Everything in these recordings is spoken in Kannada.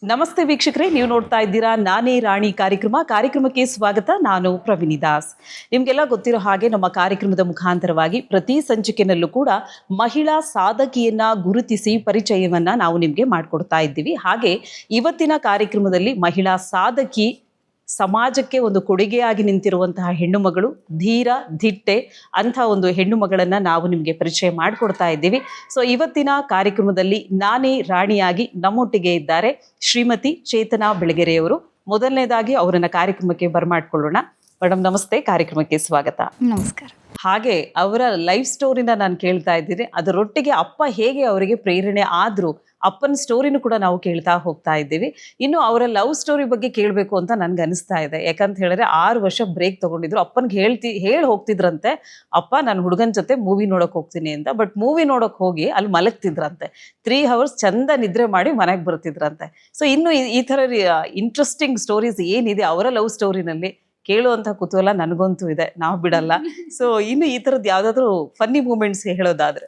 ನಮಸ್ತೆ ವೀಕ್ಷಕರೇ, ನೀವು ನೋಡ್ತಾ ಇದ್ದೀರಾ ನಾನೇ ರಾಣಿ ಕಾರ್ಯಕ್ರಮಕ್ಕೆ ಸ್ವಾಗತ. ನಾನು ಪ್ರವೀಣಿ ದಾಸ್. ನಿಮಗೆಲ್ಲ ಗೊತ್ತಿರೋ ಹಾಗೆ ನಮ್ಮ ಕಾರ್ಯಕ್ರಮದ ಮುಖಾಂತರವಾಗಿ ಪ್ರತಿ ಸಂಚಿಕೆನಲ್ಲೂ ಕೂಡ ಮಹಿಳಾ ಸಾಧಕಿಯನ್ನ ಗುರುತಿಸಿ ಪರಿಚಯವನ್ನ ನಾವು ನಿಮಗೆ ಮಾಡಿಕೊಡ್ತಾ ಇದ್ದೀವಿ. ಹಾಗೆ ಇವತ್ತಿನ ಕಾರ್ಯಕ್ರಮದಲ್ಲಿ ಮಹಿಳಾ ಸಾಧಕಿ, ಸಮಾಜಕ್ಕೆ ಒಂದು ಕೊಡುಗೆಯಾಗಿ ನಿಂತಿರುವಂತಹ ಹೆಣ್ಣು ಮಗಳು, ಧೀರ ದಿಟ್ಟೆ ಅಂಥ ಒಂದು ಹೆಣ್ಣು ಮಗಳನ್ನ ನಾವು ನಿಮಗೆ ಪರಿಚಯ ಮಾಡಿಕೊಡ್ತಾ ಇದ್ದೀವಿ. ಸೊ ಇವತ್ತಿನ ಕಾರ್ಯಕ್ರಮದಲ್ಲಿ ನಾನೇ ರಾಣಿಯಾಗಿ ನಮ್ಮೊಟ್ಟಿಗೆ ಇದ್ದಾರೆ ಶ್ರೀಮತಿ ಚೇತನಾ ಬೆಳಗೆರೆಯವರು. ಮೊದಲನೇದಾಗಿ ಅವರನ್ನ ಕಾರ್ಯಕ್ರಮಕ್ಕೆ ಬರಮಾಡ್ಕೊಳ್ಳೋಣ. ಮೇಡಮ್ ನಮಸ್ತೆ, ಕಾರ್ಯಕ್ರಮಕ್ಕೆ ಸ್ವಾಗತ. ನಮಸ್ಕಾರ. ಹಾಗೆ ಅವರ ಲೈಫ್ ಸ್ಟೋರಿನ ನಾನು ಕೇಳ್ತಾ ಇದ್ದೀನಿ, ಅದರೊಟ್ಟಿಗೆ ಅಪ್ಪ ಹೇಗೆ ಅವರಿಗೆ ಪ್ರೇರಣೆ ಆದ್ರು, ಅಪ್ಪನ ಸ್ಟೋರಿನೂ ಕೂಡ ನಾವು ಕೇಳ್ತಾ ಹೋಗ್ತಾ ಇದ್ದೀವಿ. ಇನ್ನು ಅವರ ಲವ್ ಸ್ಟೋರಿ ಬಗ್ಗೆ ಕೇಳಬೇಕು ಅಂತ ನನ್ಗೆ ಅನಿಸ್ತಾ ಇದೆ. ಯಾಕಂತ ಹೇಳಿದ್ರೆ 6 ವರ್ಷ ಬ್ರೇಕ್ ತಗೊಂಡಿದ್ರು. ಅಪ್ಪನಿಗೆ ಹೇಳಿ ಹೋಗ್ತಿದ್ರಂತೆ, ಅಪ್ಪ ನಾನು ಹುಡುಗನ ಜೊತೆ ಮೂವಿ ನೋಡಕ್ ಹೋಗ್ತೀನಿ ಅಂತ. ಬಟ್ ಮೂವಿ ನೋಡಕ್ ಹೋಗಿ ಅಲ್ಲಿ ಮಲಗ್ತಿದ್ರಂತೆ. 3 hours ಚಂದ ನಿದ್ರೆ ಮಾಡಿ ಮನೆಗೆ ಬರ್ತಿದ್ರಂತೆ. ಸೊ ಇನ್ನು ಈ ಥರ ಇಂಟ್ರೆಸ್ಟಿಂಗ್ ಸ್ಟೋರೀಸ್ ಏನಿದೆ ಅವರ ಲವ್ ಸ್ಟೋರಿನಲ್ಲಿ ಕೇಳುವಂಥ ಕುತೂಹಲ ನನಗಂತೂ ಇದೆ, ನಾವು ಬಿಡಲ್ಲ. ಸೊ ಇನ್ನು ಈ ಥರದ್ದು ಯಾವುದಾದ್ರೂ ಫನ್ನಿ ಮೂಮೆಂಟ್ಸ್ ಹೇಳೋದಾದ್ರೆ?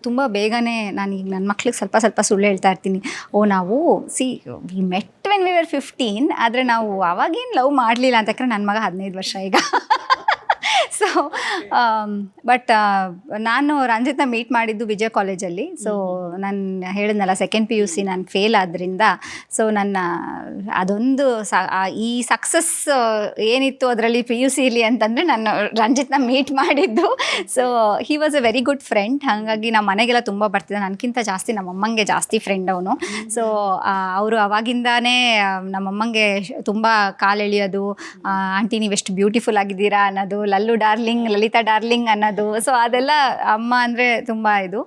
ತುಂಬ ಬೇಗನೆ ನಾನು ಈಗ ನನ್ನ ಮಕ್ಳಿಗೆ ಸ್ವಲ್ಪ ಸುಳ್ಳು ಹೇಳ್ತಾ ಇರ್ತೀನಿ. ನಾವು we met when we were 15, ಆದರೆ ನಾವು ಅವಾಗೇನು ಲವ್ ಮಾಡಲಿಲ್ಲ ಅಂತ. ಯಾಕಂದ್ರೆ ನನ್ನ ಮಗ 15 ವರ್ಷ ಈಗ. ಸೊ ಬಟ್ ನಾನು ರಂಜಿತ್ನ ಮೀಟ್ ಮಾಡಿದ್ದು ವಿಜಯ ಕಾಲೇಜಲ್ಲಿ. ಸೊ ನಾನು ಹೇಳಿದ್ನಲ್ಲ, ಸೆಕೆಂಡ್ PUC ನಾನು ಫೇಲ್ ಆದ್ದರಿಂದ, ಸೊ ನನ್ನ ಅದೊಂದು ಈ ಸಕ್ಸಸ್ ಏನಿತ್ತು ಅದರಲ್ಲಿ PUC ಇರಲಿ ಅಂತಂದರೆ ನಾನು ರಂಜಿತ್ನ ಮೀಟ್ ಮಾಡಿದ್ದು. So he was a very good friend. ಹಾಗಾಗಿ ನಮ್ಮ ಮನೆಗೆಲ್ಲ ತುಂಬ ಬರ್ತಿದ್ದೆ. ನನಗಿಂತ ಜಾಸ್ತಿ ನಮ್ಮಮ್ಮಂಗೆ ಜಾಸ್ತಿ ಫ್ರೆಂಡ್ ಅವನು. ಸೊ ಅವರು ಅವಾಗಿಂದಾನೇ ನಮ್ಮಮ್ಮಂಗೆ ತುಂಬ ಕಾಲೆಳೆಯೋದು, ಆಂಟಿ ನೀವೆಷ್ಟು ಬ್ಯೂಟಿಫುಲ್ ಆಗಿದ್ದೀರಾ ಅನ್ನೋದು, ಲಲ್ಲು ಡಾರ್ಲಿಂಗ್, ಲಲಿತಾ ಡಾರ್ಲಿಂಗ್ ಅನ್ನೋದು. ಸೊ ಅದೆಲ್ಲ ಅಮ್ಮ ಅಂದರೆ ತುಂಬ ಇದು.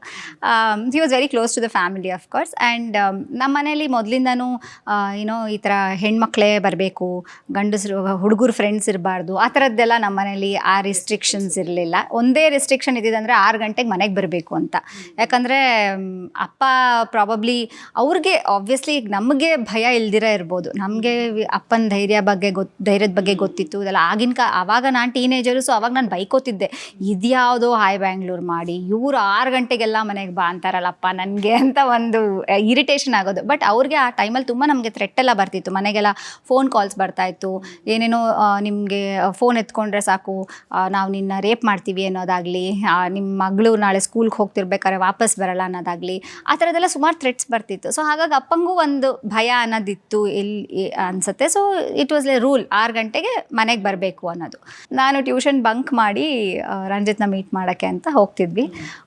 He was very close to the family of course. And ನಮ್ಮ ಮನೇಲಿ ಮೊದಲಿಂದನೂ ಈ ಥರ ಹೆಣ್ಮಕ್ಳೇ ಬರಬೇಕು, ಗಂಡಸರು ಹುಡುಗರು ಫ್ರೆಂಡ್ಸ್ ಇರಬಾರ್ದು, ಆ ಥರದ್ದೆಲ್ಲ ನಮ್ಮ ಮನೇಲಿ ಆ ರಿಸ್ಟ್ರಿಕ್ಷನ್ಸ್ ಇರಲಿಲ್ಲ. ಒಂದೇ ರಿಸ್ಟ್ರಿಕ್ಷನ್ ಇದ್ದಿದ್ದಂದರೆ 6 ಗಂಟೆಗೆ ಮನೆಗೆ ಬರಬೇಕು ಅಂತ. ಯಾಕಂದರೆ ಅಪ್ಪ ಪ್ರಾಬಬ್ಲಿ ಅವ್ರಿಗೆ ಆಬ್ವಿಯಸ್ಲಿ ನಮಗೆ ಭಯ ಇಲ್ದಿರ ಇರ್ಬೋದು, ನಮಗೆ ಅಪ್ಪನ ಧೈರ್ಯದ ಬಗ್ಗೆ ಗೊತ್ತಿತ್ತು ಇದೆಲ್ಲ. ಆವಾಗ ನಾನು ಟೀನೇಜರು. ಸೊ ಅವಾಗ ನಾನು ಬೈಕೋತಿದ್ದೆ, ಇದ್ಯಾವುದೋ ಹಾಯ್ ಬ್ಯಾಂಗ್ಳೂರ್ ಮಾಡಿ ಇವರು 6 ಗಂಟೆಗೆಲ್ಲ ಮನೆಗೆ ಬಾ ಅಂತಾರಲ್ಲಪ್ಪ ನನಗೆ ಅಂತ ಒಂದು ಇರಿಟೇಷನ್ ಆಗೋದು. ಬಟ್ ಅವ್ರಿಗೆ ಆ ಟೈಮಲ್ಲಿ ತುಂಬ ನಮಗೆ ಥ್ರೆಟ್ ಎಲ್ಲ ಬರ್ತಿತ್ತು. ಮನೆಗೆಲ್ಲ ಫೋನ್ ಕಾಲ್ಸ್ ಬರ್ತಾಯಿತ್ತು, ಏನೇನೋ ನಿಮಗೆ ಫೋನ್ ಎತ್ಕೊಂಡ್ರೆ ಸಾಕು ನಾವು ನಿನ್ನ ರೇಪ್ ಮಾಡ್ತೀವಿ ಅನ್ನೋದಾಗಲಿ, ನಿಮ್ಮ ಮಗಳು ನಾಳೆ ಸ್ಕೂಲ್ಗೆ ಹೋಗ್ತಿರ್ಬೇಕಾದ್ರೆ ವಾಪಸ್ ಬರಲ್ಲ ಅನ್ನೋದಾಗಲಿ, ಆ ಥರದ್ದೆಲ್ಲ ಸುಮಾರು ಥ್ರೆಟ್ಸ್ ಬರ್ತಿತ್ತು. ಸೊ ಹಾಗಾಗಿ ಅಪ್ಪಂಗೂ ಒಂದು ಭಯ ಅನ್ನೋದಿತ್ತು ಎಲ್ಲಿ ಅನಿಸುತ್ತೆ. So it was A rule, 6 ಗಂಟೆಗೆ ಮನೆಗೆ ಬರಬೇಕು ಅನ್ನೋದು. ನಾನು ಟ್ಯೂಷನ್ ಬಂಕ್ ಮಾಡಿ ರಂಜಿತ್ನ ಮೀಟ್ ಮಾಡೋಕ್ಕೆ ಅಂತ ಹೋಗ್ತಿದ್ವಿ.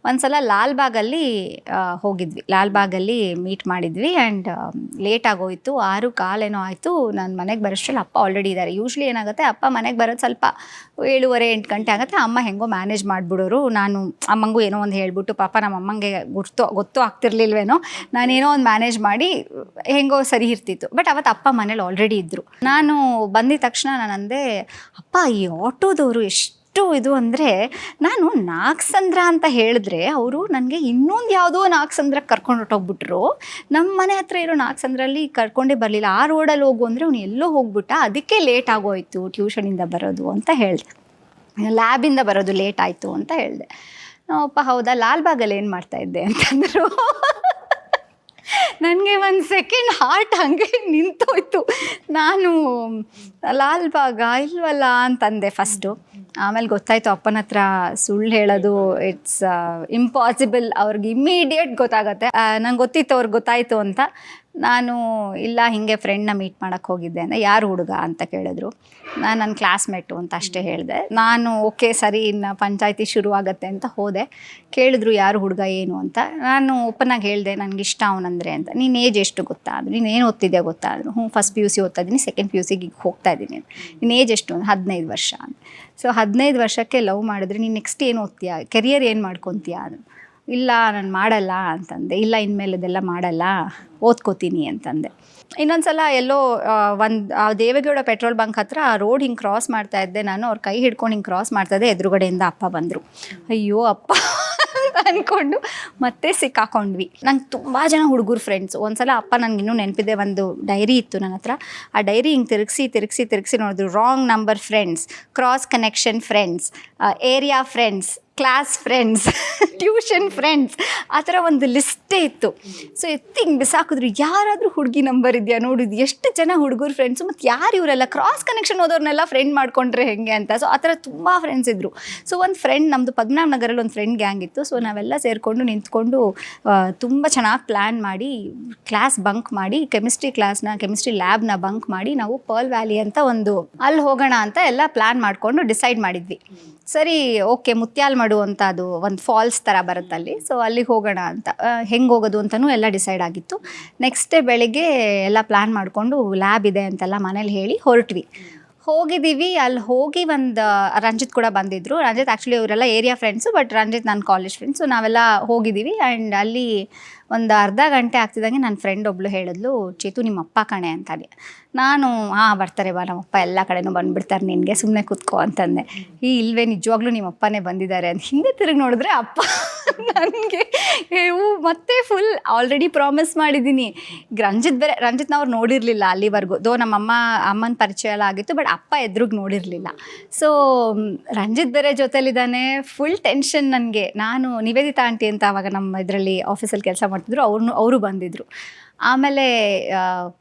ಒಂದ್ಸಲ ಲಾಲ್ಬಾಗಲ್ಲಿ ಹೋಗಿದ್ವಿ, ಲಾಲ್ಬಾಗಲ್ಲಿ ಮೀಟ್ ಮಾಡಿದ್ವಿ. ಆ್ಯಂಡ್ ಲೇಟ್ ಆಗೋಯಿತು, 6:15 ಆಯಿತು. ನಾನು ಮನೆಗೆ ಬರೋಷ್ಟರಲ್ಲಿ ಅಪ್ಪ ಆಲ್ರೆಡಿ ಇದ್ದಾರೆ. ಯೂಶ್ವಲಿ ಏನಾಗುತ್ತೆ, ಅಪ್ಪ ಮನೆಗೆ ಬರೋದು ಸ್ವಲ್ಪ 7:30-8 ಗಂಟೆ ಆಗುತ್ತೆ. ಅಮ್ಮ ಹೆಂಗೋ ಮ್ಯಾನೇಜ್ ಮಾಡಿಬಿಡೋರು. ನಾನು ಅಮ್ಮಂಗೂ ಏನೋ ಒಂದು ಹೇಳ್ಬಿಟ್ಟು, ಪಾಪ ನಮ್ಮ ಅಮ್ಮಂಗೆ ಗೊತ್ತೂ ಆಗ್ತಿರ್ಲಿಲ್ವೇನೋ, ನಾನೇನೋ ಒಂದು ಮ್ಯಾನೇಜ್ ಮಾಡಿ ಹೆಂಗೋ ಸರಿ ಇರ್ತಿತ್ತು. ಬಟ್ ಅವತ್ತು ಅಪ್ಪ ಮನೇಲಿ ಆಲ್ರೆಡಿ ಇದ್ದರು. ನಾನು ಬಂದಿದ ತಕ್ಷಣ ನಾನು ಅಂದೆ, ಅಪ್ಪ ಈ ಆಟೋದವರು ಎಷ್ಟು ಇದು ಅಂದರೆ, ನಾನು ನಾಗಸಂದ್ರ ಅಂತ ಹೇಳಿದ್ರೆ ಅವರು ನನಗೆ ಇನ್ನೊಂದು ಯಾವುದೋ ನಾಗಸಂದ್ರಕ್ಕೆ ಕರ್ಕೊಂಡು ಹೊಟ್ಟೋಗ್ಬಿಟ್ರು. ನಮ್ಮ ಮನೆ ಹತ್ರ ಇರೋ ನಾಗಸಂದ್ರಲ್ಲಿ ಕರ್ಕೊಂಡೇ ಬರಲಿಲ್ಲ. ಆ ರೋಡಲ್ಲಿ ಹೋಗು ಅಂದರೆ ಅವ್ನು ಎಲ್ಲೋ ಹೋಗ್ಬಿಟ್ಟ, ಅದಕ್ಕೆ ಲೇಟ್ ಆಗೋಯ್ತು ಟ್ಯೂಷನಿಂದ ಬರೋದು ಅಂತ ಹೇಳಿದೆ. ಲ್ಯಾಬಿಂದ ಬರೋದು ಲೇಟ್ ಆಯಿತು ಅಂತ ಹೇಳಿದೆ. ಅಪ್ಪ ಹೌದಾ, ಲಾಲ್ಬಾಗಲ್ಲಿ ಏನು ಮಾಡ್ತಾಯಿದ್ದೆ ಅಂತಂದರು. ನನಗೆ ಒಂದು ಸೆಕೆಂಡ್ ಹಾರ್ಟ್ ಹಾಗೆ ನಿಂತೋಯ್ತು. ನಾನು ಲಾಲ್ಬಾಗ ಇಲ್ವಲ್ಲ ಅಂತಂದೆ ಫಸ್ಟು. ಆಮೇಲೆ ಗೊತ್ತಾಯಿತು ಅಪ್ಪನ ಹತ್ರ ಸುಳ್ಳು ಹೇಳೋದು ಇಟ್ಸ್ ಇಂಪಾಸಿಬಲ್. ಅವ್ರಿಗೆ ಇಮ್ಮಿಡಿಯೇಟ್ ಗೊತ್ತಾಗುತ್ತೆ. ನಂಗೆ ಗೊತ್ತಿತ್ತು ಅವ್ರಿಗೆ ಗೊತ್ತಾಯಿತು ಅಂತ. ನಾನು ಇಲ್ಲ ಹೀಗೆ ಫ್ರೆಂಡ್ನ ಮೀಟ್ ಮಾಡೋಕ್ಕೆ ಹೋಗಿದ್ದೆ ಅಂದರೆ, ಯಾರು ಹುಡುಗ ಅಂತ ಕೇಳಿದ್ರು. ನಾನು ನನ್ನ ಕ್ಲಾಸ್ಮೇಟು ಅಂತ ಅಷ್ಟೇ ಹೇಳಿದೆ. ನಾನು ಓಕೆ ಸರಿ, ಇನ್ನು ಪಂಚಾಯಿತಿ ಶುರುವಾಗತ್ತೆ ಅಂತ ಹೋದೆ. ಕೇಳಿದ್ರು ಯಾರು ಹುಡುಗ ಏನು ಅಂತ. ನಾನು ಓಪನ್ನಾಗಿ ಹೇಳಿದೆ, ನನಗಿಷ್ಟ ಅವನಂದರೆ ಅಂತ. ನೀನು ಏಜ್ ಎಷ್ಟು ಗೊತ್ತಾ ಅಂದರು. ನೀನು ಏನು ಓದ್ತಿದ್ಯಾ ಗೊತ್ತಾ ಅಂದರು. ಫಸ್ಟ್ PUC ಓದ್ತಾ ಇದ್ದೀನಿ, ಸೆಕೆಂಡ್ PUCಗೆ ಈಗ ಹೋಗ್ತಾ ಇದ್ದೀನಿ. ನೀನು ಏಜ್ ಎಷ್ಟು ಅಂತ. 15 ವರ್ಷ ಅಂತ. ಸೊ 15 ವರ್ಷಕ್ಕೆ ಲವ್ ಮಾಡಿದ್ರೆ ನೀನು ನೆಕ್ಸ್ಟ್ ಏನು ಓದ್ತೀಯಾ, ಕೆರಿಯರ್ ಏನು ಮಾಡ್ಕೊತೀಯಾ ಅಂದರು. ಇಲ್ಲ ನಾನು ಮಾಡಲ್ಲ ಅಂತಂದೆ. ಇಲ್ಲ ಇನ್ಮೇಲೆ ಇದೆಲ್ಲ ಮಾಡಲ್ಲ, ಓದ್ಕೋತೀನಿ ಅಂತಂದೆ. ಇನ್ನೊಂದು ಸಲ ಎಲ್ಲೋ ದೇವೇಗೌಡ ಪೆಟ್ರೋಲ್ ಬಂಕ್ ಹತ್ರ ರೋಡ್ ಹಿಂಗೆ ಕ್ರಾಸ್ ಮಾಡ್ತಾ ಇದ್ದೆ ನಾನು. ಅವ್ರ ಕೈ ಹಿಡ್ಕೊಂಡು ಹಿಂಗೆ ಕ್ರಾಸ್ ಮಾಡ್ತಾಯಿದ್ದೆ, ಎದುರುಗಡೆಯಿಂದ ಅಪ್ಪ ಬಂದರು. ಅಯ್ಯೋ ಅಪ್ಪ ಅಂದ್ಕೊಂಡು ಮತ್ತೆ ಸಿಕ್ಕಾಕೊಂಡ್ವಿ. ನಂಗೆ ತುಂಬ ಜನ ಹುಡುಗರು ಫ್ರೆಂಡ್ಸ್. ಒಂದ್ಸಲ ಅಪ್ಪ ನನಗೆ ಇನ್ನೂ ನೆನಪಿದೆ, ಒಂದು ಡೈರಿ ಇತ್ತು ನನ್ನ ಹತ್ರ. ಆ ಡೈರಿ ಹಿಂಗೆ ತಿರುಗಿಸಿ ನೋಡಿದ್ರು. Wrong number friends, cross connection friends, area friends, class friends, tuition friends, ಆ ಥರ ಒಂದು ಲಿಸ್ಟೇ ಇತ್ತು. ಸೊ ಎತ್ತಿ ಹಿಂಗೆ ಬಿಸಾಕಿದ್ರು, ಯಾರಾದರೂ ಹುಡುಗಿ ನಂಬರ್ ಇದೆಯಾ ನೋಡಿದ್ದು, ಎಷ್ಟು ಜನ ಹುಡುಗರು ಫ್ರೆಂಡ್ಸು, ಮತ್ತು ಯಾರು ಇವರೆಲ್ಲ ಕ್ರಾಸ್ ಕನೆಕ್ಷನ್ ಹೋದವ್ರನ್ನೆಲ್ಲ ಫ್ರೆಂಡ್ ಮಾಡ್ಕೊಂಡ್ರೆ ಹೆಂಗೆ ಅಂತ. ಸೊ ಆ ಥರ ತುಂಬ ಫ್ರೆಂಡ್ಸ್ ಇದ್ದರು. ಸೊ ಒಂದು ಫ್ರೆಂಡ್, ನಮ್ಮದು ಪದ್ಮನಾಭ ನಗರಲ್ಲಿ ಒಂದು ಫ್ರೆಂಡ್ ಗ್ಯಾಂಗ್ ಇತ್ತು. ಸೊ ನಾವೆಲ್ಲ ಸೇರಿಕೊಂಡು ನಿಂತ್ಕೊಂಡು ತುಂಬ ಚೆನ್ನಾಗಿ ಪ್ಲ್ಯಾನ್ ಮಾಡಿ ಕ್ಲಾಸ್ ಬಂಕ್ ಮಾಡಿ ಕೆಮಿಸ್ಟ್ರಿ ಲ್ಯಾಬ್ನ ಬಂಕ್ ಮಾಡಿ ನಾವು ಪರ್ಲ್ ವ್ಯಾಲಿ ಅಂತ ಒಂದು ಅಲ್ಲಿ ಹೋಗೋಣ ಅಂತ ಎಲ್ಲ ಪ್ಲ್ಯಾನ್ ಮಾಡಿಕೊಂಡು ಡಿಸೈಡ್ ಮಾಡಿದ್ವಿ. ಸರಿ, ಓಕೆ, ಮುತ್ಯಾಲ್ಮಡು ಅಂತ ಅದು ಒಂದು ಫಾಲ್ಸ್ ಥರ ಬರುತ್ತಲ್ಲಿ. ಸೊ ಅಲ್ಲಿಗೆ ಹೋಗೋಣ ಅಂತ ಹೆಂಗೆ ಹೋಗೋದು ಅಂತಲೂ ಎಲ್ಲ ಡಿಸೈಡ್ ಆಗಿತ್ತು. ನೆಕ್ಸ್ಟ್ ಡೇ ಬೆಳಿಗ್ಗೆ ಎಲ್ಲ ಪ್ಲ್ಯಾನ್ ಮಾಡಿಕೊಂಡು ಲ್ಯಾಬ್ ಇದೆ ಅಂತೆಲ್ಲ ಮನೇಲಿ ಹೇಳಿ ಹೊರಟ್ವಿ. ಹೋಗಿದ್ದೀವಿ. ಅಲ್ಲಿ ಹೋಗಿ ಒಂದು ರಂಜಿತ್ ಕೂಡ ಬಂದಿದ್ದರು. ರಂಜಿತ್ ಆ್ಯಕ್ಚುಲಿ ಅವರೆಲ್ಲ ಏರಿಯಾ ಫ್ರೆಂಡ್ಸು, ಬಟ್ ರಂಜಿತ್ ನನ್ನ ಕಾಲೇಜ್ ಫ್ರೆಂಡ್ಸು. ನಾವೆಲ್ಲ ಹೋಗಿದ್ದೀವಿ. ಆ್ಯಂಡ್ ಅಲ್ಲಿ ಒಂದು ಅರ್ಧ ಗಂಟೆ ಆಗ್ತಿದ್ದಂಗೆ ನನ್ನ ಫ್ರೆಂಡ್ ಒಬ್ಬಳು ಹೇಳಿದ್ಲು, ಚೇತು ನಿಮ್ಮ ಅಪ್ಪ ಕಣೆ ಅಂತಾನೆ. ನಾನು ಬರ್ತಾರೆ ಬಾ, ನಮ್ಮಪ್ಪ ಎಲ್ಲ ಕಡೆನೂ ಬಂದುಬಿಡ್ತಾರೆ, ನಿನಗೆ ಸುಮ್ಮನೆ ಕೂತ್ಕೋ ಅಂತಂದೆ. ಇಲ್ವೇ ನಿಜವಾಗ್ಲೂ ನಿಮ್ಮ ಅಪ್ಪನೇ ಬಂದಿದ್ದಾರೆ ಅಂತ ಹಿಂದೆ ತಿರುಗಿ ನೋಡಿದ್ರೆ ಅಪ್ಪ. ನನಗೆ ಮತ್ತೆ ಫುಲ್ ಆಲ್ರೆಡಿ ಪ್ರಾಮಿಸ್ ಮಾಡಿದ್ದೀನಿ. ರಂಜಿತ್ನ ಅವ್ರು ನೋಡಿರಲಿಲ್ಲ ಅಲ್ಲಿವರೆಗೂ. ನಮ್ಮ ಅಮ್ಮನ ಪರಿಚಯ ಎಲ್ಲ ಆಗಿತ್ತು, ಬಟ್ ಅಪ್ಪ ಎದುರಿಗೆ ನೋಡಿರಲಿಲ್ಲ. ಸೊ ರಂಜಿತ್ ಬೇರೆ ಜೊತೆಲಿದ್ದಾನೆ, ಫುಲ್ ಟೆನ್ಷನ್ ನನಗೆ. ನಾನು ನಿವೇದಿತಾ ಆಂಟಿ ಅಂತ ಆವಾಗ ನಮ್ಮ ಇದರಲ್ಲಿ ಆಫೀಸಲ್ಲಿ ಕೆಲಸ ಮಾಡ್ತಿದ್ರು, ಅವರು ಬಂದಿದ್ದರು. ಆಮೇಲೆ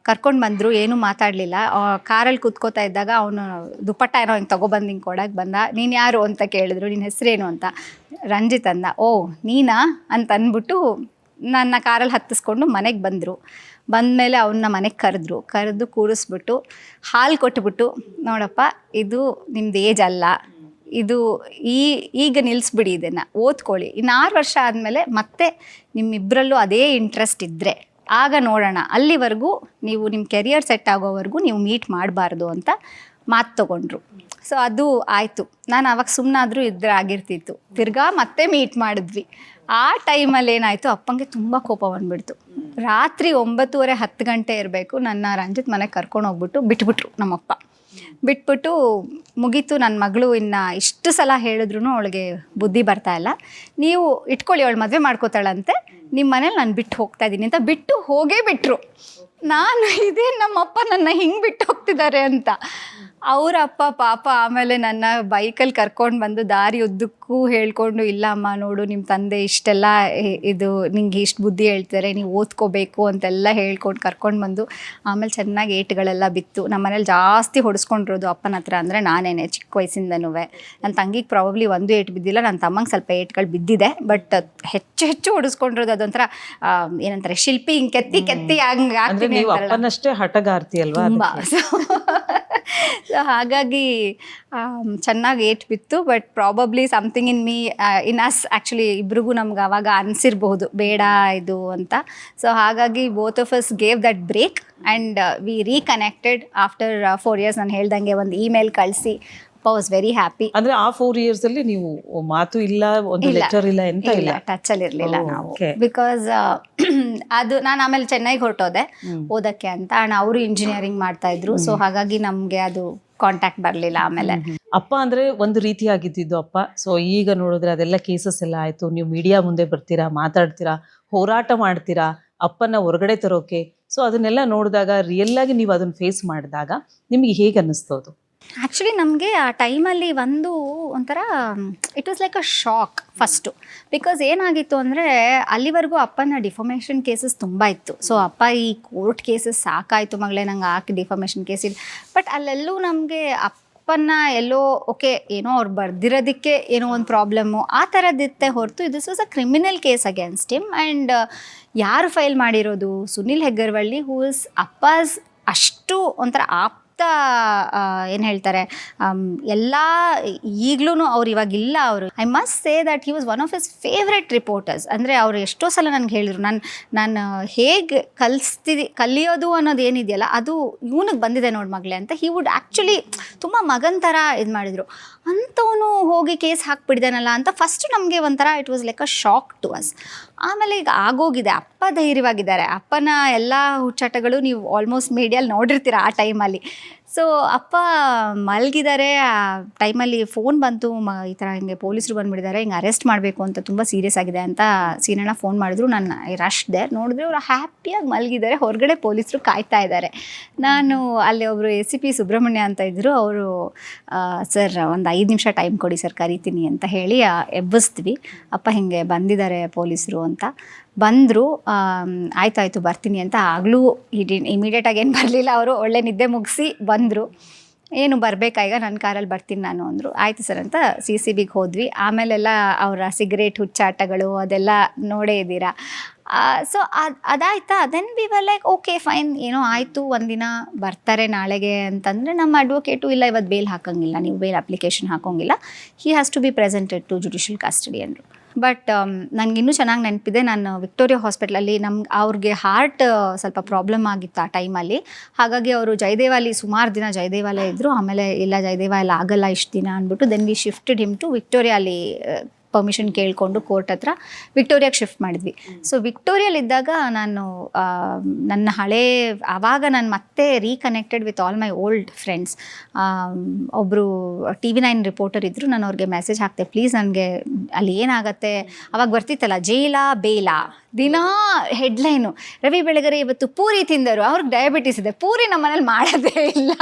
ಕರ್ಕೊಂಡು ಬಂದರು, ಏನೂ ಮಾತಾಡಲಿಲ್ಲ. ಕಾರಲ್ಲಿ ಕೂತ್ಕೋತಾ ಇದ್ದಾಗ ಅವನು ದುಪ್ಪಟ್ಟ ಏನೋ ಹಿಂಗೆ ತೊಗೊಬಂದು ಹಿಂಗೆ ಕೊಡೋಕ್ಕೆ ಬಂದ. ನೀನು ಯಾರು ಅಂತ ಕೇಳಿದ್ರು, ನಿನ್ನ ಹೆಸರೇನು ಅಂತ. ರಂಜಿತ್ ಅಂದ. ಓ ನೀನಾ ಅಂತ ಅಂದ್ಬಿಟ್ಟು ನನ್ನ ಕಾರಲ್ಲಿ ಹತ್ತಿಸ್ಕೊಂಡು ಮನೆಗೆ ಬಂದರು. ಬಂದಮೇಲೆ ಅವನ್ನ ಮನೆಗೆ ಕರೆದು ಕೂರಿಸ್ಬಿಟ್ಟು ಹಾಲು ಕೊಟ್ಬಿಟ್ಟು, ನೋಡಪ್ಪ ಇದು ನಿಮ್ದು ಏಜ್ ಅಲ್ಲ, ಇದು ಈಗ ನಿಲ್ಲಿಸ್ಬಿಡಿ, ಇದನ್ನು ಓದ್ಕೊಳ್ಳಿ. ಇನ್ನು 6 ವರ್ಷ ಆದಮೇಲೆ ಮತ್ತೆ ನಿಮ್ಮಿಬ್ಬರಲ್ಲೂ ಅದೇ ಇಂಟ್ರೆಸ್ಟ್ ಇದ್ದರೆ ಆಗ ನೋಡೋಣ, ಅಲ್ಲಿವರೆಗೂ ನೀವು ನಿಮ್ಮ ಕೆರಿಯರ್ ಸೆಟ್ ಆಗೋವರೆಗೂ ನೀವು ಮೀಟ್ ಮಾಡಬಾರ್ದು ಅಂತ ಮಾತು ತೊಗೊಂಡ್ರು. ಸೊ ಅದು ಆಯಿತು. ನಾನು ಆವಾಗ ಸುಮ್ಮನಾದರೂ ಆಗಿರ್ತಿತ್ತು. ತಿರ್ಗಾ ಮತ್ತೆ ಮೀಟ್ ಮಾಡಿದ್ವಿ. ಆ ಟೈಮಲ್ಲಿ ಏನಾಯಿತು, ಅಪ್ಪಂಗೆ ತುಂಬ ಕೋಪ ಬಂದುಬಿಡ್ತು. ರಾತ್ರಿ 9:30 10 ಗಂಟೆ ಇರಬೇಕು, ನನ್ನ ರಂಜಿತ್ ಮನೆಗೆ ಕರ್ಕೊಂಡು ಹೋಗ್ಬಿಟ್ಟು ಬಿಟ್ಬಿಟ್ರು ನಮ್ಮಪ್ಪ. ಬಿಟ್ಬಿಟ್ಟು ಮುಗೀತು, ನನ್ನ ಮಗಳು ಇನ್ನು ಇಷ್ಟು ಸಲ ಹೇಳಿದ್ರು ಅವಳಿಗೆ ಬುದ್ಧಿ ಬರ್ತಾಯಿಲ್ಲ, ನೀವು ಇಟ್ಕೊಳ್ಳಿ, ಅವಳು ಮದುವೆ ಮಾಡ್ಕೋತಾಳಂತೆ, ನಿಮ್ಮ ಮನೇಲಿ ನಾನು ಬಿಟ್ಟು ಹೋಗ್ತಾ ಇದ್ದೀನಿ ಅಂತ ಹೋಗೇ ಬಿಟ್ಟರು. ನಾನು ಇದೇ ನಮ್ಮಪ್ಪ ನನ್ನ ಹಿಂಗೆ ಬಿಟ್ಟು ಹೋಗ್ತಿದ್ದಾರೆ ಅಂತ. ಅವರ ಅಪ್ಪ ಪಾಪ ಆಮೇಲೆ ನನ್ನ ಬೈಕಲ್ಲಿ ಕರ್ಕೊಂಡು ಬಂದು ದಾರಿ ಉದ್ದಕ್ಕೂ ಹೇಳ್ಕೊಂಡು, ಇಲ್ಲ ಅಮ್ಮ ನೋಡು, ನಿಮ್ಮ ತಂದೆ ಇಷ್ಟೆಲ್ಲ ಇದು ನಿಂಗೆ ಇಷ್ಟು ಬುದ್ಧಿ ಹೇಳ್ತಾರೆ, ನೀವು ಓದ್ಕೋಬೇಕು ಅಂತೆಲ್ಲ ಹೇಳ್ಕೊಂಡು ಕರ್ಕೊಂಡು ಬಂದು ಆಮೇಲೆ ಚೆನ್ನಾಗಿ ಏಟುಗಳೆಲ್ಲ ಬಿತ್ತು. ನಮ್ಮ ಮನೇಲಿ ಜಾಸ್ತಿ ಹೊಡೆಸ್ಕೊಂಡಿರೋದು ಅಪ್ಪನ ಹತ್ರ ಅಂದರೆ ನಾನೇನೆ, ಚಿಕ್ಕ ವಯಸ್ಸಿಂದನೂ. ನನ್ನ ತಂಗಿಗೆ ಪ್ರಾಬಬ್ಲಿ ಒಂದು ಏಟು ಬಿದ್ದಿಲ್ಲ, ನನ್ನ ತಮ್ಮಂಗೆ ಸ್ವಲ್ಪ ಏಟುಗಳು ಬಿದ್ದಿದೆ, ಬಟ್ ಹೆಚ್ಚು ಹೊಡೆಸ್ಕೊಂಡಿರೋದು. ಅದೊಂಥರ ಏನಂತಾರೆ, ಶಿಲ್ಪಿ ಹಿಂಗೆ ಕೆತ್ತಿ ಹಂಗೆ ಆಗ್ತೀನಿ ಅಪ್ಪನಷ್ಟೇ ಹಠಗಾರ್ತಿ ಅಲ್ವಾ ತುಂಬ. ಸೊ ಹಾಗಾಗಿ ಚೆನ್ನಾಗಿ ಏಟ್ ಬಿತ್ತು. But probably something in us actually ಇಬ್ರಿಗೂ ನಮ್ಗೆ ಆವಾಗ ಅನಿಸಿರ್ಬಹುದು ಬೇಡ ಇದು ಅಂತ. ಸೊ ಹಾಗಾಗಿ both of us gave that break and we reconnected after 4 years. ನಾನು ಹೇಳ್ದಂಗೆ ಒಂದು ಇಮೇಲ್ ಕಳಿಸಿ ಅಪ್ಪ ವಾಸ್ ವೆರಿ ಹ್ಯಾಪಿ. ಅಂದ್ರೆ ಆ 4 years ಅಲ್ಲಿ ನೀವು ಮಾತು ಇಲ್ಲ, ಒಂದು ಲೆಟರ್ ಇಲ್ಲ, ಎಂತ ಇಲ್ಲ, ಟಚಲ್ಲಿ ಇರಲಿಲ್ಲ ನಾವು. ಬಿಕಾಸ್ ಅದು ನಾನು ಆಮೇಲೆ ಚೆನ್ನೈಗೆ ಹೊರಟೋದೆ ಓದಕ್ಕೆ ಅಂತ. ಅವರು ಇಂಜಿನಿಯರಿಂಗ್ ಮಾಡ್ತಾ ಇದ್ರು. ಸೊ ಹಾಗಾಗಿ ನಮಗೆ ಅದು ಕಾಂಟ್ಯಾಕ್ಟ್ ಬರಲಿಲ್ಲ ಆಮೇಲೆ. ಅಪ್ಪ ಅಂದ್ರೆ ಒಂದು ರೀತಿ ಆಗಿದ್ದು ಅಪ್ಪ. ಸೊ ಈಗ ನೋಡಿದ್ರೆ ಅದೆಲ್ಲ ಕೇಸಸ್ ಎಲ್ಲ ಆಯ್ತು, ನೀವು ಮೀಡಿಯಾ ಮುಂದೆ ಬರ್ತೀರಾ, ಮಾತಾಡ್ತೀರಾ, ಹೋರಾಟ ಮಾಡ್ತೀರಾ ಅಪ್ಪನ ಹೊರಗಡೆ ತರೋಕೆ. ಸೊ ಅದನ್ನೆಲ್ಲ ನೋಡಿದಾಗ ರಿಯಲ್ ಆಗಿ ನೀವು ಅದನ್ನ ಫೇಸ್ ಮಾಡಿದಾಗ ನಿಮಗೆ ಹೇಗೆ ಅನ್ನಿಸ್ತೋದು? ಆ್ಯಕ್ಚುಲಿ ನಮಗೆ ಆ ಟೈಮಲ್ಲಿ ಒಂಥರ it was like a shock first. Because ಏನಾಗಿತ್ತು ಅಂದರೆ ಅಲ್ಲಿವರೆಗೂ ಅಪ್ಪನ ಡಿಫಾಮೇಷನ್ ಕೇಸಸ್ ತುಂಬ ಇತ್ತು. ಸೊ ಅಪ್ಪ ಈ ಕೋರ್ಟ್ ಕೇಸಸ್ ಸಾಕಾಯಿತು ಮಗಳೇ, ನಂಗೆ ಹಾಕಿ ಡಿಫಾಮೇಷನ್ ಕೇಸ್ ಇಲ್ಲ. ಬಟ್ ಅಲ್ಲೆಲ್ಲೂ ನಮಗೆ ಅಪ್ಪನ ಎಲ್ಲೋ ಓಕೆ ಏನೋ ಅವ್ರು ಬರ್ದಿರೋದಕ್ಕೆ ಏನೋ ಒಂದು ಪ್ರಾಬ್ಲಮ್ಮು ಆ ಥರದ್ದಿತ್ತೆ ಹೊರತು this was a criminal case against him. And ಯಾರು ಫೈಲ್ ಮಾಡಿರೋದು? ಸುನಿಲ್ ಹೆಗ್ಗರ್ವಳ್ಳಿ, ಹೂ ಇಸ್ ಅಪ್ಪಾಸ್ ಅಷ್ಟು ಒಂಥರ ಏನು ಹೇಳ್ತಾರೆ, ಎಲ್ಲ ಈಗಲೂ ಅವ್ರು ಇವಾಗಿಲ್ಲ. ಅವರು I must say that he was one of his favourite reporters. ಅಂದರೆ ಅವರು ಎಷ್ಟೋ ಸಲ ನನಗೆ ಹೇಳಿದರು, ನಾನು ಹೇಗೆ ಕಲಿಯೋದು ಅನ್ನೋದು ಏನಿದೆಯಲ್ಲ ಅದು ಇವನಿಗೆ ಬಂದಿದೆ ನೋಡಿ ಮಗಳೇ ಅಂತ. ಹಿ ವುಡ್ ಆ್ಯಕ್ಚುಲಿ ತುಂಬ ಮಗನ ಥರ ಇದು ಮಾಡಿದರು. ಅಂಥವನು ಹೋಗಿ ಕೇಸ್ ಹಾಕ್ಬಿಡ್ದಾನಲ್ಲ ಅಂತ ಫಸ್ಟು ನಮಗೆ ಒಂಥರ it was like a shock to us. ಆಮೇಲೆ ಈಗ ಆಗೋಗಿದೆ, ಅಪ್ಪ ಧೈರ್ಯವಾಗಿದ್ದಾರೆ. ಅಪ್ಪನ ಎಲ್ಲ ಹುಚ್ಚಾಟಗಳು ನೀವು ಆಲ್ಮೋಸ್ಟ್ ಮೀಡಿಯಲ್ಲಿ ನೋಡಿರ್ತೀರ ಆ ಟೈಮಲ್ಲಿ. ಸೊ ಸೊ ಅಪ್ಪ ಮಲಗಿದ್ದಾರೆ. ಆ ಟೈಮಲ್ಲಿ ಫೋನ್ ಬಂತು, ಈ ಥರ ಹಿಂಗೆ ಪೊಲೀಸರು ಬಂದುಬಿಟ್ಟಿದ್ದಾರೆ, ಹಿಂಗೆ ಅರೆಸ್ಟ್ ಮಾಡಬೇಕು ಅಂತ, ತುಂಬ ಸೀರಿಯಸ್ ಆಗಿದೆ ಅಂತ ಸೀನಣ್ಣ ಫೋನ್ ಮಾಡಿದ್ರು. ನಾನು ರಶ್ದೆ, ನೋಡಿದ್ರೆ ಅವರು ಹ್ಯಾಪಿಯಾಗಿ ಮಲಗಿದ್ದಾರೆ, ಹೊರಗಡೆ ಪೊಲೀಸರು ಕಾಯ್ತಾ ಇದ್ದಾರೆ. ನಾನು ಅಲ್ಲಿ ಒಬ್ಬರು ACP ಸುಬ್ರಹ್ಮಣ್ಯ ಅಂತ ಇದ್ದರು, ಅವರು ಸರ್ ಒಂದು 5 ನಿಮಿಷ ಟೈಮ್ ಕೊಡಿ ಸರ್, ಕರಿತೀನಿ ಅಂತ ಹೇಳಿ ಎಬ್ಬಿಸ್ತೀವಿ. ಅಪ್ಪ ಹಿಂಗೆ ಬಂದಿದ್ದಾರೆ ಪೊಲೀಸರು ಅಂತ ಬಂದರು. ಆಯ್ತಾಯ್ತು ಬರ್ತೀನಿ ಅಂತ. ಆಗಲೂ ಇಮಿಡಿಯೇಟಾಗಿ ಏನು ಬರಲಿಲ್ಲ, ಅವರು ಒಳ್ಳೆ ನಿದ್ದೆ ಮುಗಿಸಿ ಬಂದರು. ಏನು ಬರಬೇಕಾಗ ನನ್ನ ಕಾರಲ್ಲಿ ಬರ್ತೀನಿ ನಾನು ಅಂದರು. ಆಯಿತು ಸರ್ ಅಂತ CCBಗೆ ಹೋದ್ವಿ. ಆಮೇಲೆಲ್ಲ ಅವರ ಸಿಗರೇಟ್ ಹುಚ್ಚಾಟಗಳು ಅದೆಲ್ಲ ನೋಡೇ ಇದ್ದೀರಾ. ಸೊ ಅದಾಯ್ತಾ. Then we were like okay fine, ಏನೋ ಆಯಿತು, ಒಂದಿನ ಬರ್ತಾರೆ ನಾಳೆಗೆ ಅಂತಂದರೆ ನಮ್ಮ ಅಡ್ವೊಕೇಟು ಇಲ್ಲ ಇವತ್ತು ಬೇಲ್ ಹಾಕೋಂಗಿಲ್ಲ, ನೀವು ಬೇಲ್ ಅಪ್ಲಿಕೇಶನ್ ಹಾಕೋಂಗಿಲ್ಲ, he has to be presented to judicial custody ಅಂದರು. ಬಟ್ ನನಗಿನ್ನೂ ಚೆನ್ನಾಗಿ ನೆನಪಿದೆ, ನಾನು ವಿಕ್ಟೋರಿಯಾ ಹಾಸ್ಪಿಟ್ಲಲ್ಲಿ ಅವ್ರಿಗೆ ಹಾರ್ಟ್ ಸ್ವಲ್ಪ ಪ್ರಾಬ್ಲಮ್ ಆಗಿತ್ತು ಆ ಟೈಮಲ್ಲಿ. ಹಾಗಾಗಿ ಅವರು ಜಯದೇವಲ್ಲಿ ಸುಮಾರು ದಿನ ಜಯದೇವಲ್ಲೇ ಇದ್ದರು. ಆಮೇಲೆ ಇಲ್ಲ ಜಯದೇವ ಎಲ್ಲ ಆಗಲ್ಲ ಇಷ್ಟು ದಿನ ಅಂದ್ಬಿಟ್ಟು then we shifted him to ವಿಕ್ಟೋರಿಯಲ್ಲಿ ಪರ್ಮಿಷನ್ ಕೇಳಿಕೊಂಡು ಕೋರ್ಟ್ ಹತ್ರ ವಿಕ್ಟೋರಿಯಾಗೆ ಶಿಫ್ಟ್ ಮಾಡಿದ್ವಿ. ಸೊ ವಿಕ್ಟೋರಿಯಲ್ಲಿದ್ದಾಗ ನಾನು ನನ್ನ ಆವಾಗ ನಾನು ಮತ್ತೆ reconnected with all my old friends. ಒಬ್ಬರು TV9 ರಿಪೋರ್ಟರ್ ಇದ್ದರು, ನಾನು ಅವ್ರಿಗೆ ಮೆಸೇಜ್ ಹಾಕ್ತೆ, ಪ್ಲೀಸ್ ನನಗೆ ಅಲ್ಲಿ ಏನಾಗುತ್ತೆ, ಅವಾಗ ಬರ್ತಿತ್ತಲ್ಲ ಜೈಲಾ ಬೇಲಾ, ದಿನಾ ಹೆಡ್ಲೈನು, ರವಿ ಬೆಳಗೆರೆ ಇವತ್ತು ಪೂರಿ ತಿಂದರು, ಅವ್ರಿಗೆ ಡಯಾಬಿಟಿಸ್ ಇದೆ, ಪೂರಿ ನಮ್ಮ ಮನೇಲಿ ಮಾಡೋದೇ ಇಲ್ಲ,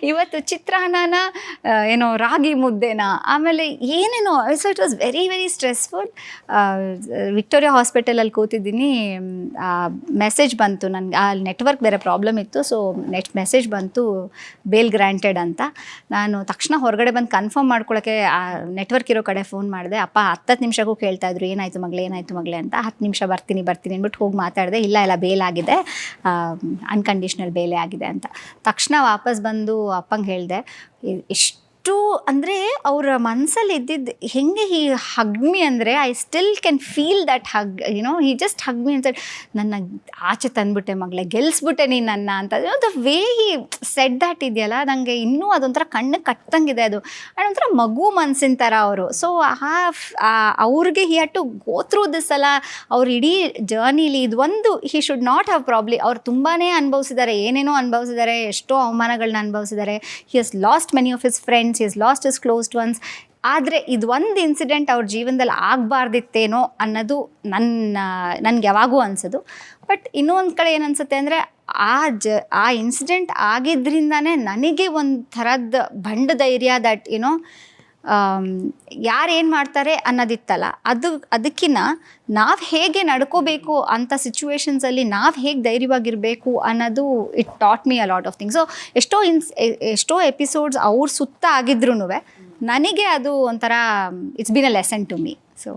ಇವತ್ತು ಚಿತ್ರಾನ್ನನ ಏನೋ ರಾಗಿ ಮುದ್ದೆನ, ಆಮೇಲೆ ಏನೇನೋ. So it was very very stressful. Victoria ಹಾಸ್ಪಿಟಲಲ್ಲಿ ಕೂತಿದ್ದೀನಿ, ಮೆಸೇಜ್ ಬಂತು ನನಗೆ, ಆ ನೆಟ್ವರ್ಕ್ ಬೇರೆ ಪ್ರಾಬ್ಲಮ್ ಇತ್ತು. ಸೊ ಮೆಸೇಜ್ ಬಂತು ಬೇಲ್ ಗ್ರ್ಯಾಂಟೆಡ್ ಅಂತ. ನಾನು ತಕ್ಷಣ ಹೊರಗಡೆ ಬಂದು ಕನ್ಫರ್ಮ್ ಮಾಡ್ಕೊಳ್ಳೋಕ್ಕೆ ನೆಟ್ವರ್ಕ್ ಇರೋ ಕಡೆ ಫೋನ್ ಮಾಡಿದೆ. ಅಪ್ಪ 10 ನಿಮಿಷಕ್ಕೂ ಕೇಳ್ತಾಯಿದ್ರು, ಏನಾಯಿತು ಮಗಳೇ ಅಂತ. 10 ನಿಮಿಷ ಬರ್ತೀನಿ ಅಂದ್ಬಿಟ್ಟು ಹೋಗಿ ಮಾತಾಡಿದೆ. ಇಲ್ಲ ಬೇಲ್ ಆಗಿದೆ, ಅನ್ಕಂಡೀಷ್ನಲ್ ಬೇಲೇ ಆಗಿದೆ ಅಂತ. ತಕ್ಷಣ ವಾಪಸ್ ಬಂದು ಅಪ್ಪಂಗೆ ಹೇಳಿದೆ. ಎಷ್ಟು ಅಂದರೆ ಅವರ ಮನಸ್ಸಲ್ಲಿ ಇದ್ದಿದ್ದು ಹೆಂಗೆ ಹಿ ಹಗ್ಮಿ ಅಂದರೆ I still can feel that hug, he just hug me ಅಂತ. ನನ್ನ ಆಚೆ ತಂದುಬಿಟ್ಟೆ ಮಗಳೇ, ಗೆಲ್ಲಿಸ್ಬಿಟ್ಟೆ ನೀನು ನನ್ನ ಅಂತ. The way he said that ಇದೆಯಲ್ಲ, ನನಗೆ ಇನ್ನೂ ಅದೊಂಥರ ಕಣ್ಣು ಕಟ್ಟಂಗಿದೆ. ಅದು ಒಂಥರ ಮಗು ಮನಸ್ಸಿನ ಥರ ಅವರು. ಸೊ ಅವ್ರಿಗೆ he had to go through this ಅಲ್ಲ, ಅವ್ರ ಇಡೀ ಜರ್ನಿಲಿ ಇದು ಒಂದು he should not have problem. ಅವ್ರು ತುಂಬಾ ಅನುಭವಿಸಿದ್ದಾರೆ, ಏನೇನೋ ಅನುಭವಿಸಿದ್ದಾರೆ, ಎಷ್ಟೋ ಅವಮಾನಗಳನ್ನ ಅನುಭವಿಸಿದ್ದಾರೆ. He has lost many of his friends, he has lost his closed ones. ಆದರೆ ಇದು ಒಂದು ಇನ್ಸಿಡೆಂಟ್ ಅವ್ರ ಜೀವನದಲ್ಲಿ ಆಗಬಾರ್ದಿತ್ತೇನೋ ಅನ್ನೋದು ನನಗೆ ಯಾವಾಗೂ ಅನಿಸೋದು. ಬಟ್ ಇನ್ನೊಂದು ಕಡೆ ಏನು ಅನಿಸುತ್ತೆ ಅಂದರೆ ಆ ಇನ್ಸಿಡೆಂಟ್ ಆಗಿದ್ದರಿಂದನೇ ನನಗೆ ಒಂದು ಥರದ ಬಂಡ ಧೈರ್ಯ ದಟ್ ಯಾರೇನು ಮಾಡ್ತಾರೆ ಅನ್ನೋದಿತ್ತಲ್ಲ, ಅದಕ್ಕಿಂತ ನಾವು ಹೇಗೆ ನಡ್ಕೋಬೇಕು ಅಂಥ ಸಿಚುವೇಶನ್ಸಲ್ಲಿ ನಾವು ಹೇಗೆ ಧೈರ್ಯವಾಗಿರಬೇಕು ಅನ್ನೋದು it taught me a lot of things. So ಎಷ್ಟೋ ಎಪಿಸೋಡ್ಸ್ ಅವ್ರ ಸುತ್ತ ಆಗಿದ್ರೂ ನನಗೆ ಅದು ಒಂಥರ it's been a lesson to me. So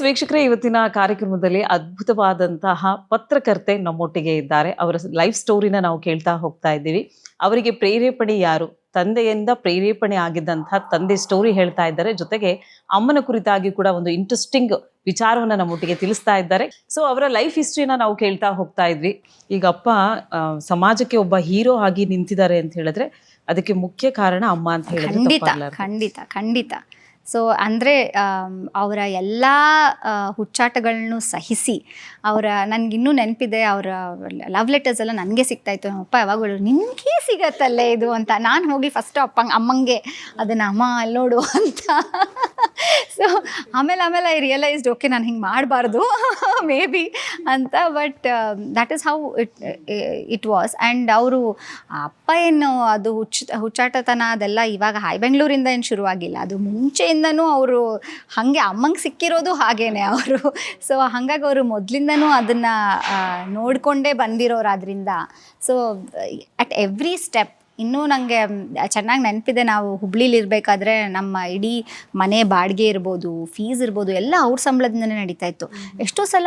ವೀಕ್ಷಕರೇ, ಇವತ್ತಿನ ಕಾರ್ಯಕ್ರಮದಲ್ಲಿ ಅದ್ಭುತವಾದಂತಹ ಪತ್ರಕರ್ತೆ ನಮ್ಮೊಟ್ಟಿಗೆ ಇದ್ದಾರೆ. ಅವರ ಲೈಫ್ ಸ್ಟೋರಿನ ನಾವು ಕೇಳ್ತಾ ಹೋಗ್ತಾ ಇದ್ದೀವಿ. ಅವರಿಗೆ ಪ್ರೇರೇಪಣೆ ಯಾರು? ತಂದೆಯಿಂದ ಪ್ರೇರೇಪಣೆ ಆಗಿದ್ದಂತಹ ತಂದೆ ಸ್ಟೋರಿ ಹೇಳ್ತಾ ಇದ್ದಾರೆ. ಜೊತೆಗೆ ಅಮ್ಮನ ಕುರಿತಾಗಿ ಕೂಡ ಒಂದು ಇಂಟ್ರೆಸ್ಟಿಂಗ್ ವಿಚಾರವನ್ನ ನಮ್ಮೊಟ್ಟಿಗೆ ತಿಳಿಸ್ತಾ ಇದ್ದಾರೆ. ಸೊ ಅವರ ಲೈಫ್ ಹಿಸ್ಟ್ರಿನ ನಾವು ಕೇಳ್ತಾ ಹೋಗ್ತಾ ಇದ್ವಿ. ಈಗ ಅಪ್ಪ ಸಮಾಜಕ್ಕೆ ಒಬ್ಬ ಹೀರೋ ಆಗಿ ನಿಂತಿದ್ದಾರೆ ಅಂತ ಹೇಳಿದ್ರೆ ಅದಕ್ಕೆ ಮುಖ್ಯ ಕಾರಣ ಅಮ್ಮ ಅಂತ ಹೇಳಿದ್ರೆ ಖಂಡಿತ. ಸೊ ಅಂದರೆ ಅವರ ಎಲ್ಲ ಹುಚ್ಚಾಟಗಳನ್ನೂ ಸಹಿಸಿ ನನಗಿನ್ನೂ ನೆನಪಿದೆ, ಅವರ ಲವ್ ಲೆಟರ್ಸ್ ಎಲ್ಲ ನನಗೆ ಸಿಗ್ತಾಯಿತ್ತು. ನಮ್ಮಪ್ಪ ಯಾವಾಗಲೂ ನಿನಗೆ ಸಿಗತ್ತಲ್ಲೇ ಇದು ಅಂತ. ನಾನು ಹೋಗಿ ಫಸ್ಟು ಅಮ್ಮಂಗೆ ಅದನ್ನು ಅಮ್ಮ ಅಲ್ಲಿ ನೋಡು ಅಂತ. ಸೊ ಆಮೇಲೆ ಐ ರಿಯಲೈಸ್ಡ್ ಓಕೆ ನಾನು ಹಿಂಗೆ ಮಾಡಬಾರ್ದು ಮೇ ಬಿ ಅಂತ. But that is how it was. And ಅವರು ಅಪ್ಪ ಏನು ಅದು ಹುಚ್ಚಾಟತನ ಅದೆಲ್ಲ ಇವಾಗ ಬೆಂಗಳೂರಿಂದ ಏನು ಶುರುವಾಗಿಲ್ಲ, ಅದು ಮುಂಚೆಯಿಂದನೂ ಅವರು ಹಾಗೆ ಅಮ್ಮಂಗೆ ಸಿಕ್ಕಿರೋದು ಹಾಗೇನೆ ಅವರು. ಸೊ ಹಾಗಾಗಿ ಅವರು ಮೊದಲಿಂದನೂ ಅದನ್ನು ನೋಡಿಕೊಂಡೇ ಬಂದಿರೋರು. ಅದರಿಂದ ಸೊ ಅಟ್ ಎವ್ರಿ ಸ್ಟೆಪ್ ಇನ್ನೂ ನನಗೆ ಚೆನ್ನಾಗಿ ನೆನಪಿದೆ. ನಾವು ಹುಬ್ಳೀಲಿ ಇರಬೇಕಾದ್ರೆ ನಮ್ಮ ಇಡೀ ಮನೆ ಬಾಡಿಗೆ ಇರ್ಬೋದು, ಫೀಸ್ ಇರ್ಬೋದು, ಎಲ್ಲ ಅವ್ರ ಸಂಬಳದಿಂದನೇ ನಡೀತಾ ಇತ್ತು. ಎಷ್ಟೋ ಸಲ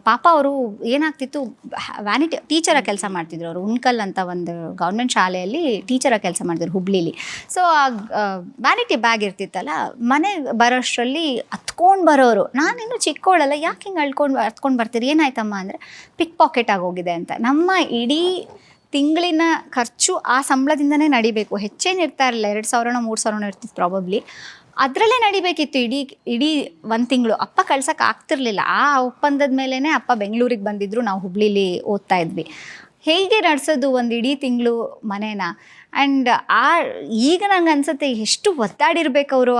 ಪಾಪ ಅವರು ಏನಾಗ್ತಿತ್ತು, ವ್ಯಾನಿಟಿ ಟೀಚರಾಗಿ ಕೆಲಸ ಮಾಡ್ತಿದ್ರು. ಅವರು ಉಣ್ಕಲ್ ಅಂತ ಒಂದು ಗೌರ್ಮೆಂಟ್ ಶಾಲೆಯಲ್ಲಿ ಟೀಚರಾಗಿ ಕೆಲಸ ಮಾಡ್ತಿದ್ರು ಹುಬ್ಳೀಲಿ. ಸೊ ಆ ವ್ಯಾನಿಟಿ ಬ್ಯಾಗ್ ಇರ್ತಿತ್ತಲ್ಲ, ಮನೆಗೆ ಬರೋಷ್ಟರಲ್ಲಿ ಹತ್ಕೊಂಡು ಬರೋರು. ನಾನಿನ್ನೂ ಚಿಕ್ಕವಳಲ್ಲ, ಯಾಕೆ ಹಿಂಗೆ ಹತ್ಕೊಂಡು ಬರ್ತೀರಿ, ಏನಾಯ್ತಮ್ಮ ಅಂದರೆ ಪಿಕ್ ಪಾಕೆಟ್ ಆಗೋಗಿದೆ ಅಂತ. ನಮ್ಮ ಇಡೀ ತಿಂಗಳಿನ ಖರ್ಚು ಆ ಸಂಬಳದಿಂದನೇ ನಡಿಬೇಕು. ಹೆಚ್ಚೇನಿರ್ತಾ ಇರಲಿಲ್ಲ, 2,000 3,000 ಇರ್ತಿತ್ತು ಪ್ರಾಬಬ್ಲಿ. ಅದರಲ್ಲೇ ನಡಿಬೇಕಿತ್ತು ಇಡೀ ಒಂದು ತಿಂಗಳು. ಅಪ್ಪ ಕಳ್ಸೋಕೆ ಆಗ್ತಿರ್ಲಿಲ್ಲ. ಆ ಒಪ್ಪಂದದ ಮೇಲೇ ಅಪ್ಪ ಬೆಂಗಳೂರಿಗೆ ಬಂದಿದ್ದರು, ನಾವು ಹುಬ್ಳೀಲಿ ಓದ್ತಾ ಇದ್ವಿ. ಹೇಗೆ ನಡೆಸೋದು ಒಂದು ಇಡೀ ತಿಂಗಳು ಮನೇನ? ಆ್ಯಂಡ್ ಈಗ ನಂಗೆ ಅನ್ಸುತ್ತೆ ಎಷ್ಟು ಒತ್ತಾಡಿರ್ಬೇಕು ಅವರು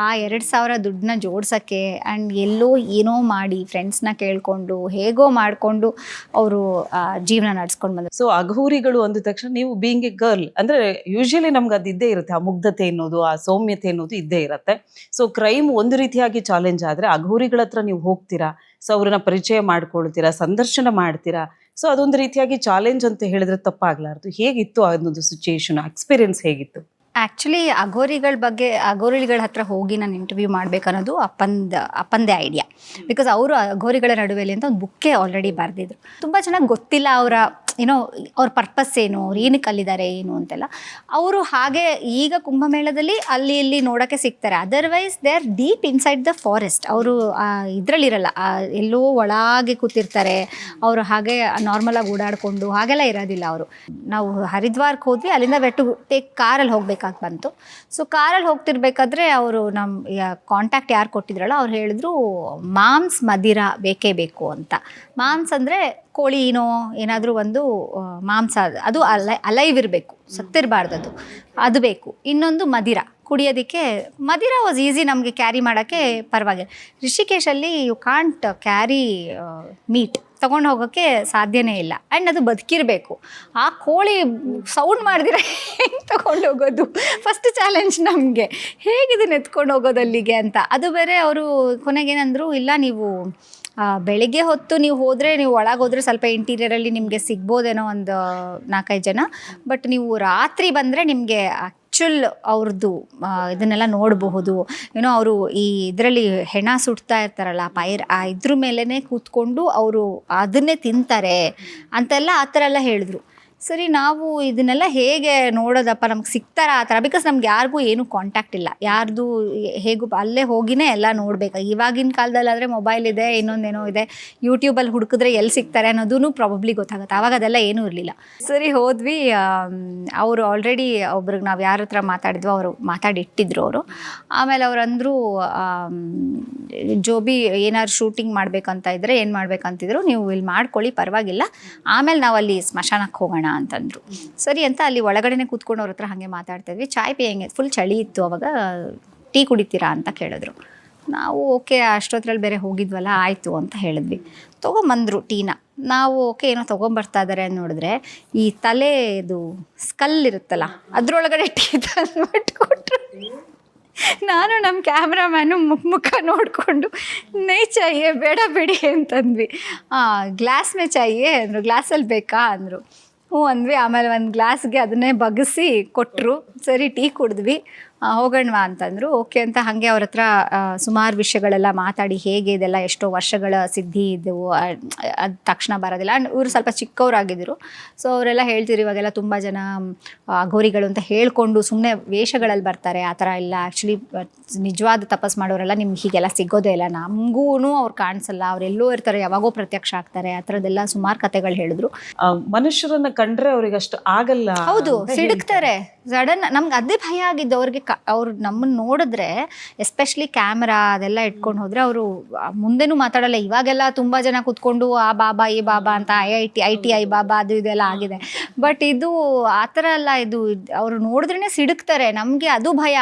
ಆ 2,000 ದುಡ್ಡನ್ನ ಜೋಡ್ಸೋಕ್ಕೆ. ಆ್ಯಂಡ್ ಎಲ್ಲೋ ಏನೋ ಮಾಡಿ ಫ್ರೆಂಡ್ಸ್ನ ಕೇಳಿಕೊಂಡು ಹೇಗೋ ಮಾಡಿಕೊಂಡು ಅವರು ಜೀವನ ನಡೆಸ್ಕೊಂಡು ಬಂದರು. ಸೊ ಅಘೋರಿಗಳು ಅಂದ ತಕ್ಷಣ ನೀವು ಬೀಯಿಂಗ್ ಎ ಗರ್ಲ್ ಅಂದ್ರೆ ಯೂಶಲಿ ನಮ್ಗೆ ಅದು ಇದ್ದೇ ಇರುತ್ತೆ, ಆ ಮುಗ್ಧತೆ ಅನ್ನೋದು, ಆ ಸೌಮ್ಯತೆ ಅನ್ನೋದು ಇದ್ದೇ ಇರುತ್ತೆ. ಸೊ ಕ್ರೈಮ್ ಒಂದು ರೀತಿಯಾಗಿ ಚಾಲೆಂಜ್ ಆದ್ರೆ ಅಘೋರಿಗಳ ಹತ್ರ ನೀವು ಹೋಗ್ತೀರಾ, ಸೊ ಅವ್ರನ್ನ ಪರಿಚಯ ಮಾಡ್ಕೊಳ್ತೀರಾ, ಸಂದರ್ಶನ ಮಾಡ್ತೀರಾ. ಸೊ ಅದೊಂದು ರೀತಿಯಾಗಿ ಚಾಲೆಂಜ್ ಅಂತ ಹೇಳಿದ್ರೆ ತಪ್ಪಾಗ್ಲಾರ್ದು. ಹೇಗಿತ್ತು ಅನ್ನೋದು ಸಿಚುಯೇಷನ್, ಎಕ್ಸ್ಪೀರಿಯನ್ಸ್ ಹೇಗಿತ್ತು? ಆ್ಯಕ್ಚುಲಿ ಅಘೋರಿಗಳ ಹತ್ರ ಹೋಗಿ ನಾನು ಇಂಟರ್ವ್ಯೂ ಮಾಡಬೇಕನ್ನೋದು ಅಪ್ಪಂದೇ ಐಡಿಯಾ. ಬಿಕಾಸ್ ಅವರು ಅಘೋರಿಗಳ ನಡುವೆಲಿ ಅಂತ ಒಂದು ಬುಕ್ಕೇ ಆಲ್ರೆಡಿ ಬರೆದಿದ್ರು. ತುಂಬ ಚೆನ್ನಾಗಿ ಗೊತ್ತಿಲ್ಲ ಅವ್ರ ಪರ್ಪಸ್ ಏನು, ಅವ್ರು ಏನಕ್ಕೆ ಅಲ್ಲಿದ್ದಾರೆ ಏನು ಅಂತೆಲ್ಲ. ಅವರು ಹಾಗೆ ಈಗ ಕುಂಭಮೇಳದಲ್ಲಿ ಅಲ್ಲಿ ಇಲ್ಲಿ ನೋಡೋಕ್ಕೆ ಸಿಗ್ತಾರೆ. Otherwise they are deep inside the forest. ಅವರು ಇದರಲ್ಲಿರಲ್ಲ, ಎಲ್ಲೋ ಒಳಗೆ ಕೂತಿರ್ತಾರೆ. ಅವರು ಹಾಗೆ ನಾರ್ಮಲಾಗಿ ಓಡಾಡಿಕೊಂಡು ಹಾಗೆಲ್ಲ ಇರೋದಿಲ್ಲ ಅವರು. ನಾವು ಹರಿದ್ವಾರಕ್ಕೆ ಹೋದ್ವಿ, ಅಲ್ಲಿಂದ ಕಾರಲ್ಲಿ ಹೋಗ್ಬೇಕಾಗಿ ಬಂತು. ಸೊ ಕಾರಲ್ಲಿ ಹೋಗ್ತಿರ್ಬೇಕಾದ್ರೆ ಅವರು ನಮ್ಮ ಕಾಂಟ್ಯಾಕ್ಟ್ ಯಾರು ಕೊಟ್ಟಿದ್ರಲ್ಲ ಅವ್ರು ಹೇಳಿದ್ರು ಮಾಂಸ್ ಮದಿರಾ ಬೇಕೇ ಬೇಕು ಅಂತ. ಮಾಂಸ್ ಅಂದರೆ ಕೋಳಿನೋ ಏನಾದರೂ ಒಂದು ಮಾಂಸ, ಅದು ಅಲೈವ್ ಇರಬೇಕು, ಸತ್ತಿರಬಾರ್ದು, ಅದು ಬೇಕು. ಇನ್ನೊಂದು ಮದಿರಾ, ಕುಡಿಯೋದಕ್ಕೆ. ಮದಿರಾ ವಾಸ್ ಈಸಿ ನಮಗೆ ಕ್ಯಾರಿ ಮಾಡೋಕ್ಕೆ, ಪರವಾಗಿಲ್ಲ. ರಿಷಿಕೇಶಲ್ಲಿ ಯು ಕಾಂಟ್ ಕ್ಯಾರಿ ಮೀಟ್, ತೊಗೊಂಡು ಹೋಗೋಕ್ಕೆ ಸಾಧ್ಯನೇ ಇಲ್ಲ. ಆ್ಯಂಡ್ ಅದು ಬದುಕಿರಬೇಕು. ಆ ಕೋಳಿ ಸೌಂಡ್ ಮಾಡಿದ್ರೆ ಹೆಂಗೆ ತೊಗೊಂಡು ಹೋಗೋದು? ಫಸ್ಟ್ ಚಾಲೆಂಜ್ ನಮಗೆ, ಹೇಗಿದನ್ನು ಎತ್ಕೊಂಡು ಹೋಗೋದು ಅಲ್ಲಿಗೆ ಅಂತ. ಅದು ಬೇರೆ ಅವರು ಕೊನೆಗೇನಂದರು, ಇಲ್ಲ ನೀವು ಬೆಳಿಗ್ಗೆ ಹೊತ್ತು ನೀವು ಹೋದರೆ, ನೀವು ಒಳಗೆ ಹೋದರೆ ಸ್ವಲ್ಪ ಇಂಟೀರಿಯರಲ್ಲಿ ನಿಮಗೆ ಸಿಗ್ಬೋದೇನೋ ಒಂದು 4-5 ಜನ. ಬಟ್ ನೀವು ರಾತ್ರಿ ಬಂದರೆ ನಿಮಗೆ ಆ್ಯಕ್ಚುಲ್ ಅವ್ರದ್ದು ಇದನ್ನೆಲ್ಲ ನೋಡಬಹುದು. ಅವರು ಈ ಇದರಲ್ಲಿ ಹೆಣ ಸುಡ್ತಾ ಇರ್ತಾರಲ್ಲ, ಇದ್ರ ಮೇಲೇ ಕೂತ್ಕೊಂಡು ಅವರು ಅದನ್ನೇ ತಿಂತಾರೆ ಅಂತೆಲ್ಲ ಆ ಥರ ಎಲ್ಲ ಹೇಳಿದ್ರು. ಸರಿ, ನಾವು ಇದನ್ನೆಲ್ಲ ಹೇಗೆ ನೋಡೋದಪ್ಪ, ನಮ್ಗೆ ಸಿಗ್ತಾರ ಆ ಥರ? ಬಿಕಾಸ್ ನಮ್ಗೆ ಯಾರಿಗೂ ಏನೂ ಕಾಂಟ್ಯಾಕ್ಟ್ ಇಲ್ಲ, ಯಾರ್ದು ಹೇಗೂ ಅಲ್ಲೇ ಹೋಗಿನೇ ಎಲ್ಲ ನೋಡಬೇಕು. ಇವಾಗಿನ ಕಾಲದಲ್ಲಾದರೆ ಮೊಬೈಲ್ ಇದೆ, ಇನ್ನೊಂದೇನೋ ಇದೆ, ಯೂಟ್ಯೂಬಲ್ಲಿ ಹುಡುಕಿದ್ರೆ ಎಲ್ಲಿ ಸಿಗ್ತಾರೆ ಅನ್ನೋದೂ ಪ್ರಾಬಬ್ಲಿ ಗೊತ್ತಾಗುತ್ತೆ. ಆವಾಗ ಅದೆಲ್ಲ ಏನೂ ಇರಲಿಲ್ಲ. ಸರಿ ಹೋದ್ವಿ. ಅವರು ಆಲ್ರೆಡಿ ಒಬ್ರಿಗೆ ನಾವು ಯಾರ ಹತ್ರ ಮಾತಾಡಿದ್ವೋ ಅವರು ಮಾತಾಡಿಟ್ಟಿದ್ರು ಅವರು. ಆಮೇಲೆ ಅವ್ರು ಅಂದರು, ಜೋಬಿ ಏನಾದ್ರು ಶೂಟಿಂಗ್ ಮಾಡಬೇಕಂತ ಇದ್ದರೆ ಏನು ಮಾಡ್ಬೇಕಂತಿದ್ರು, ನೀವು ಇಲ್ಲಿ ಮಾಡ್ಕೊಳ್ಳಿ, ಪರವಾಗಿಲ್ಲ, ಆಮೇಲೆ ನಾವು ಅಲ್ಲಿ ಸ್ಮಶಾನಕ್ಕೆ ಹೋಗೋಣ ಅಂತಂದರು. ಸರಿ ಅಂತ ಅಲ್ಲಿ ಒಳಗಡೆನೆ ಕೂತ್ಕೊಂಡು ಅವ್ರ ಹತ್ರ ಹಾಗೆ ಮಾತಾಡ್ತಾಯಿದ್ವಿ. ಚಾಯ್ ಪೇಯಂಗೆ ಫುಲ್ ಚಳಿ ಇತ್ತು ಅವಾಗ. ಟೀ ಕುಡಿತೀರಾ ಅಂತ ಕೇಳಿದ್ರು. ನಾವು ಓಕೆ, ಅಷ್ಟೊತ್ತರಲ್ಲಿ ಬೇರೆ ಹೋಗಿದ್ವಲ್ಲ, ಆಯಿತು ಅಂತ ಹೇಳಿದ್ವಿ. ತೊಗೊಂಬಂದರು ಟೀನ. ನಾವು ಓಕೆ ಏನೋ ತೊಗೊಂಬರ್ತಾ ಇದ್ದಾರೆ ಅಂತ ನೋಡಿದ್ರೆ, ಈ ತಲೆದು ಸ್ಕಲ್ ಇರುತ್ತಲ್ಲ ಅದರೊಳಗಡೆ ಟೀ ತಂದುಬಿಟ್ಟು ಕೊಟ್ಟರು. ನಾನು ನಮ್ಮ ಕ್ಯಾಮ್ರಾಮ್ಯಾನು ಮುಖ ನೋಡಿಕೊಂಡು ನೈ ಚಾಯೇ, ಬೇಡ ಬಿಡಿ ಅಂತಂದ್ವಿ. ಗ್ಲಾಸ್ ಮೇ ಚಾಯೇ ಅಂದರು. ಗ್ಲಾಸಲ್ಲಿ ಬೇಕಾ ಅಂದರು. ಹ್ಞೂ ಅಂದ್ವಿ. ಆಮೇಲೆ ಒಂದು ಗ್ಲಾಸ್ಗೆ ಅದನ್ನೇ ಬಗ್ಗಿಸಿ ಕೊಟ್ಟರು. ಸರಿ, ಟೀ ಕುಡಿದ್ವಿ. ಹೋಗೋಣವಾ ಅಂತಂದರು. ಓಕೆ ಅಂತ ಹಾಗೆ ಅವ್ರ ಹತ್ರ ಸುಮಾರು ವಿಷಯಗಳೆಲ್ಲ ಮಾತಾಡಿ, ಹೇಗೆ ಇದೆಲ್ಲ ಎಷ್ಟೋ ವರ್ಷಗಳ ಸಿದ್ಧಿ ಇದ್ದವು, ಅದು ತಕ್ಷಣ ಬರೋದಿಲ್ಲ. ಆ್ಯಂಡ್ ಇವರು ಸ್ವಲ್ಪ ಚಿಕ್ಕವರಾಗಿದ್ದರು. ಸೊ ಅವರೆಲ್ಲ ಹೇಳ್ತಿದ್ರು, ಇವಾಗೆಲ್ಲ ತುಂಬ ಜನ ಅಘೋರಿಗಳು ಅಂತ ಹೇಳ್ಕೊಂಡು ಸುಮ್ಮನೆ ವೇಷಗಳಲ್ಲಿ ಬರ್ತಾರೆ, ಆ ಥರ ಇಲ್ಲ. ಆ್ಯಕ್ಚುಲಿ ನಿಜವಾದ ತಪಸ್ ಮಾಡೋರೆಲ್ಲ ನಿಮ್ಗೆ ಹೀಗೆಲ್ಲ ಸಿಗೋದೇ ಇಲ್ಲ, ನಮಗೂ ಅವ್ರು ಕಾಣಿಸಲ್ಲ, ಅವರೆಲ್ಲೋ ಇರ್ತಾರೆ, ಯಾವಾಗೋ ಪ್ರತ್ಯಕ್ಷ ಆಗ್ತಾರೆ, ಆ ಥರದ್ದೆಲ್ಲ ಸುಮಾರು ಕತೆಗಳು ಹೇಳಿದ್ರು. ಮನುಷ್ಯರನ್ನ ಕಂಡ್ರೆ ಅವ್ರಿಗೆ ಅಷ್ಟು ಆಗಲ್ಲ. ಹೌದು, ಸಿಡುಕ್ತಾರೆ ಸಡನ್. ನಮ್ಗೆ ಅದೇ ಭಯ ಆಗಿದ್ದು ಅವ್ರಿಗೆ. ಅವ್ರು ನಮ್ಮನ್ನು ನೋಡಿದ್ರೆ, ಎಸ್ಪೆಷಲಿ ಕ್ಯಾಮ್ರಾ ಅದೆಲ್ಲ ಇಟ್ಕೊಂಡು ಹೋದರೆ ಅವರು ಮುಂದೆನೂ ಮಾತಾಡಲ್ಲ. ಇವಾಗೆಲ್ಲ ತುಂಬ ಜನ ಕೂತ್ಕೊಂಡು ಆ ಬಾಬಾ ಈ ಬಾಬಾ ಅಂತ ITI ಬಾಬಾ ಅದು ಇದೆಲ್ಲ ಆಗಿದೆ. ಬಟ್ ಇದು ಆ ಥರ ಅಲ್ಲ. ಇದು ಅವರು ನೋಡಿದ್ರೇ ಸಿಡುಕ್ತಾರೆ. ನಮಗೆ ಅದು ಭಯ.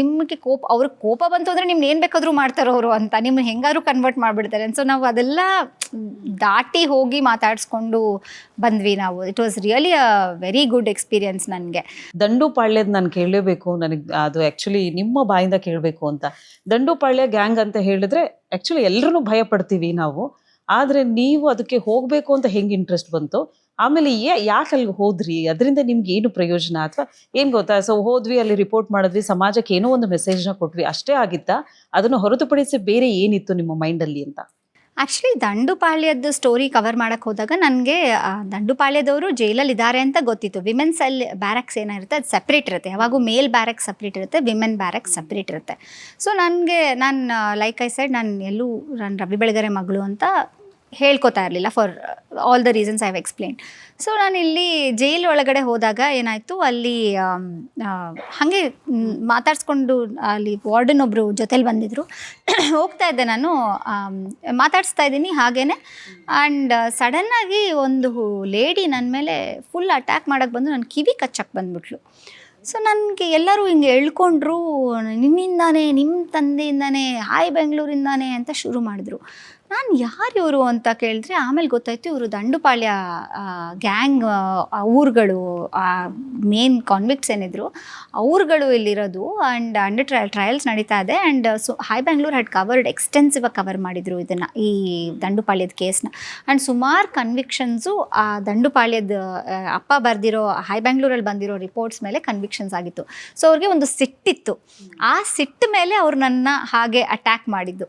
ನಿಮಗೆ ಅವ್ರಿಗೆ ಕೋಪ ಬಂತು ಅಂದರೆ ನಿಮ್ಗೆ ಏನು ಬೇಕಾದರೂ ಮಾಡ್ತಾರೆ ಅವರು ಅಂತ, ನಿಮ್ಮನ್ನ ಹೆಂಗಾದ್ರೂ ಕನ್ವರ್ಟ್ ಮಾಡಿಬಿಡ್ತಾರೆ. ಸೊ ನಾವು ಅದೆಲ್ಲ ದಾಟಿ ಹೋಗಿ ಮಾತಾಡಿಸ್ಕೊಂಡು ಬಂದ್ವಿ ನಾವು. It was really a very good experience ನನಗೆ. ದಂಡುಪಾಳ್ಯದ ನಾನು ಕೇಳಲೇಬೇಕು, ನನಗೆ ಅದು ಆ್ಯಕ್ಚುಲಿ ನಿಮ್ಮ ಬಾಯಿಂದ ಕೇಳಬೇಕು ಅಂತ. ದಂಡುಪಾಳ್ಯ ಗ್ಯಾಂಗ್ ಅಂತ ಹೇಳಿದ್ರೆ ಆ್ಯಕ್ಚುಲಿ ಎಲ್ಲರೂ ಭಯ ಪಡ್ತೀವಿ ನಾವು. ಆದರೆ ನೀವು ಅದಕ್ಕೆ ಹೋಗಬೇಕು ಅಂತ ಹೆಂಗೆ ಇಂಟ್ರೆಸ್ಟ್ ಬಂತು? ಆಮೇಲೆ ಯಾಕೆ ಅಲ್ಲಿಗೆ ಹೋದ್ರಿ? ಅದರಿಂದ ನಿಮ್ಗೆ ಏನು ಪ್ರಯೋಜನ ಅಥವಾ ಏನು ಗೊತ್ತಾ? ಸೊ ಹೋದ್ವಿ, ಅಲ್ಲಿ ರಿಪೋರ್ಟ್ ಮಾಡಿದ್ವಿ, ಸಮಾಜಕ್ಕೆ ಏನೋ ಒಂದು ಮೆಸೇಜ್ನ ಕೊಟ್ವಿ, ಅಷ್ಟೇ ಆಗಿತ್ತಾ? ಅದನ್ನು ಹೊರತುಪಡಿಸಿ ಬೇರೆ ಏನಿತ್ತು ನಿಮ್ಮ ಮೈಂಡಲ್ಲಿ ಅಂತ? ಆ್ಯಕ್ಚುಲಿ ದಂಡುಪಾಳ್ಯದ ಸ್ಟೋರಿ ಕವರ್ ಮಾಡೋಕ್ಕೆ ಹೋದಾಗ ನನಗೆ ದಂಡುಪಾಳ್ಯದವರು ಜೈಲಲ್ಲಿ ಇದ್ದಾರೆ ಅಂತ ಗೊತ್ತಿತ್ತು. ವಿಮೆನ್ ಸೆಲ್ ಬ್ಯಾರಕ್ಸ್ ಏನಿರುತ್ತೆ ಅದು ಸಪ್ರೇಟ್ ಇರುತ್ತೆ. ಯಾವಾಗೂ ಮೇಲ್ ಬ್ಯಾರಕ್ಸ್ ಸಪ್ರೇಟ್ ಇರುತ್ತೆ, ವಿಮೆನ್ ಬ್ಯಾರಕ್ಸ್ ಸಪ್ರೇಟ್ ಇರುತ್ತೆ. ಸೊ ನಾನು ಲೈಕ್ ಐ ಸೈಡ್, ನಾನು ರವಿ ಬೆಳಗೆರೆ ಮಗಳು ಅಂತ ಹೇಳ್ಕೊತಾ ಇರಲಿಲ್ಲ for all the reasons I have explain. So ನಾನು ಇಲ್ಲಿ ಜೈಲ್ ಒಳಗಡೆ ಹೋದಾಗ ಏನಾಯಿತು, ಅಲ್ಲಿ ಹಾಗೆ ಮಾತಾಡ್ಸ್ಕೊಂಡು ಅಲ್ಲಿ ವಾರ್ಡನ್ ಒಬ್ಬರು ಜೊತೇಲಿ ಬಂದಿದ್ದರು. ಹೋಗ್ತಾ ಇದ್ದೆ ನಾನು, ಮಾತಾಡಿಸ್ತಾ ಇದ್ದೀನಿ ಹಾಗೇ, ಆ್ಯಂಡ್ ಸಡನ್ನಾಗಿ ಒಂದು ಲೇಡಿ ನನ್ನ ಮೇಲೆ ಫುಲ್ ಅಟ್ಯಾಕ್ ಮಾಡೋಕ್ಕೆ ಬಂದು ನನ್ನ ಕಿವಿ ಕಚ್ಚಕ್ಕೆ ಬಂದ್ಬಿಟ್ಲು. ಸೊ ನನಗೆ ಎಲ್ಲರೂ ಹಿಂಗೆ ಎಳ್ಕೊಂಡ್ರು, ನಿಮ್ಮಿಂದಾನೇ, ನಿಮ್ಮ ತಂದೆಯಿಂದಾನೇ, ಹಾಯ್ ಬೆಂಗಳೂರಿಂದಾನೇ ಅಂತ ಶುರು ಮಾಡಿದ್ರು. ನಾನು ಯಾರು ಇವರು ಅಂತ ಕೇಳಿದ್ರೆ ಆಮೇಲೆ ಗೊತ್ತಾಯಿತು ಇವರು ದಂಡುಪಾಳ್ಯ ಗ್ಯಾಂಗ್ ಊರುಗಳು, ಮೇನ್ ಕಾನ್ವಿಕ್ಟ್ಸ್ ಏನಿದ್ರು ಅವ್ರುಗಳು ಇಲ್ಲಿರೋದು. ಆ್ಯಂಡ್ ಅಂಡರ್ ಟ್ರಯಲ್ಸ್ ನಡೀತಾ ಇದೆ. And so high Bengaluru had covered extensive ಆಗಿ ಕವರ್ ಮಾಡಿದರು ಇದನ್ನು, ಈ ದಂಡುಪಾಳ್ಯದ ಕೇಸ್ನ. ಆ್ಯಂಡ್ ಸುಮಾರು ಕನ್ವಿಕ್ಷನ್ಸು ಆ ದಂಡುಪಾಳ್ಯದ ಅಪ್ಪ ಬರೆದಿರೋ ಹೈ ಬೆಂಗಳೂರಲ್ಲಿ ಬಂದಿರೋ ರಿಪೋರ್ಟ್ಸ್ ಮೇಲೆ ಕನ್ವಿಕ್ಷನ್ಸ್ ಆಗಿತ್ತು. ಸೊ ಅವ್ರಿಗೆ ಒಂದು ಸಿಟ್ಟಿತ್ತು. ಆ ಸಿಟ್ಟು ಮೇಲೆ ಅವ್ರು ನನ್ನ ಹಾಗೆ ಅಟ್ಯಾಕ್ ಮಾಡಿದ್ದು.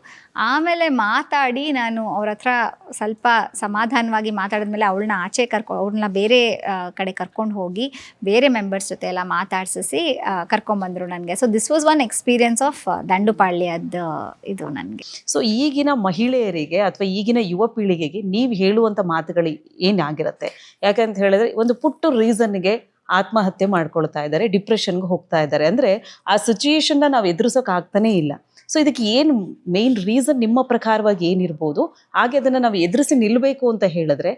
ಆಮೇಲೆ ಮಾತಾಡಿ ನಾನು ಅವ್ರ ಹತ್ರ ಸ್ವಲ್ಪ ಸಮಾಧಾನವಾಗಿ ಮಾತಾಡಿದ್ಮೇಲೆ ಅವಳನ್ನ ಆಚೆ ಅವ್ರನ್ನ ಬೇರೆ ಕಡೆ ಕರ್ಕೊಂಡು ಹೋಗಿ ಬೇರೆ ಮೆಂಬರ್ಸ್ ಜೊತೆ ಎಲ್ಲ ಮಾತಾಡ್ಸಿಸಿ ಕರ್ಕೊಂಬಂದರು ನನಗೆ. So this was one experience of ದಂಡುಪಾಳ್ಯದ ಇದು ನನಗೆ. ಸೊ ಈಗಿನ ಮಹಿಳೆಯರಿಗೆ ಅಥವಾ ಈಗಿನ ಯುವ ಪೀಳಿಗೆಗೆ ನೀವು ಹೇಳುವಂಥ ಮಾತುಗಳು ಏನಾಗಿರುತ್ತೆ? ಯಾಕಂತ ಹೇಳಿದ್ರೆ ಒಂದು ಪುಟ್ಟ ರೀಸನ್ಗೆ ಆತ್ಮಹತ್ಯೆ ಮಾಡ್ಕೊಳ್ತಾ ಇದ್ದಾರೆ, ಡಿಪ್ರೆಷನ್ಗೆ ಹೋಗ್ತಾ ಇದ್ದಾರೆ. ಅಂದರೆ ಆ ಸಿಚುಯೇಷನ್ನ ನಾವು ಎದುರಿಸೋಕೆ ಆಗ್ತಾನೇ ಇಲ್ಲ. ಸೊ ಇದಕ್ಕೆ ಏನು ಮೇನ್ ರೀಸನ್ ನಿಮ್ಮ ಪ್ರಕಾರವಾಗಿ ಏನಿರ್ಬೋದು? ಹಾಗೆ ಅದನ್ನು ನಾವು ಎದುರಿಸಿ ನಿಲ್ಲಬೇಕು ಅಂತ ಹೇಳಿದ್ರೆ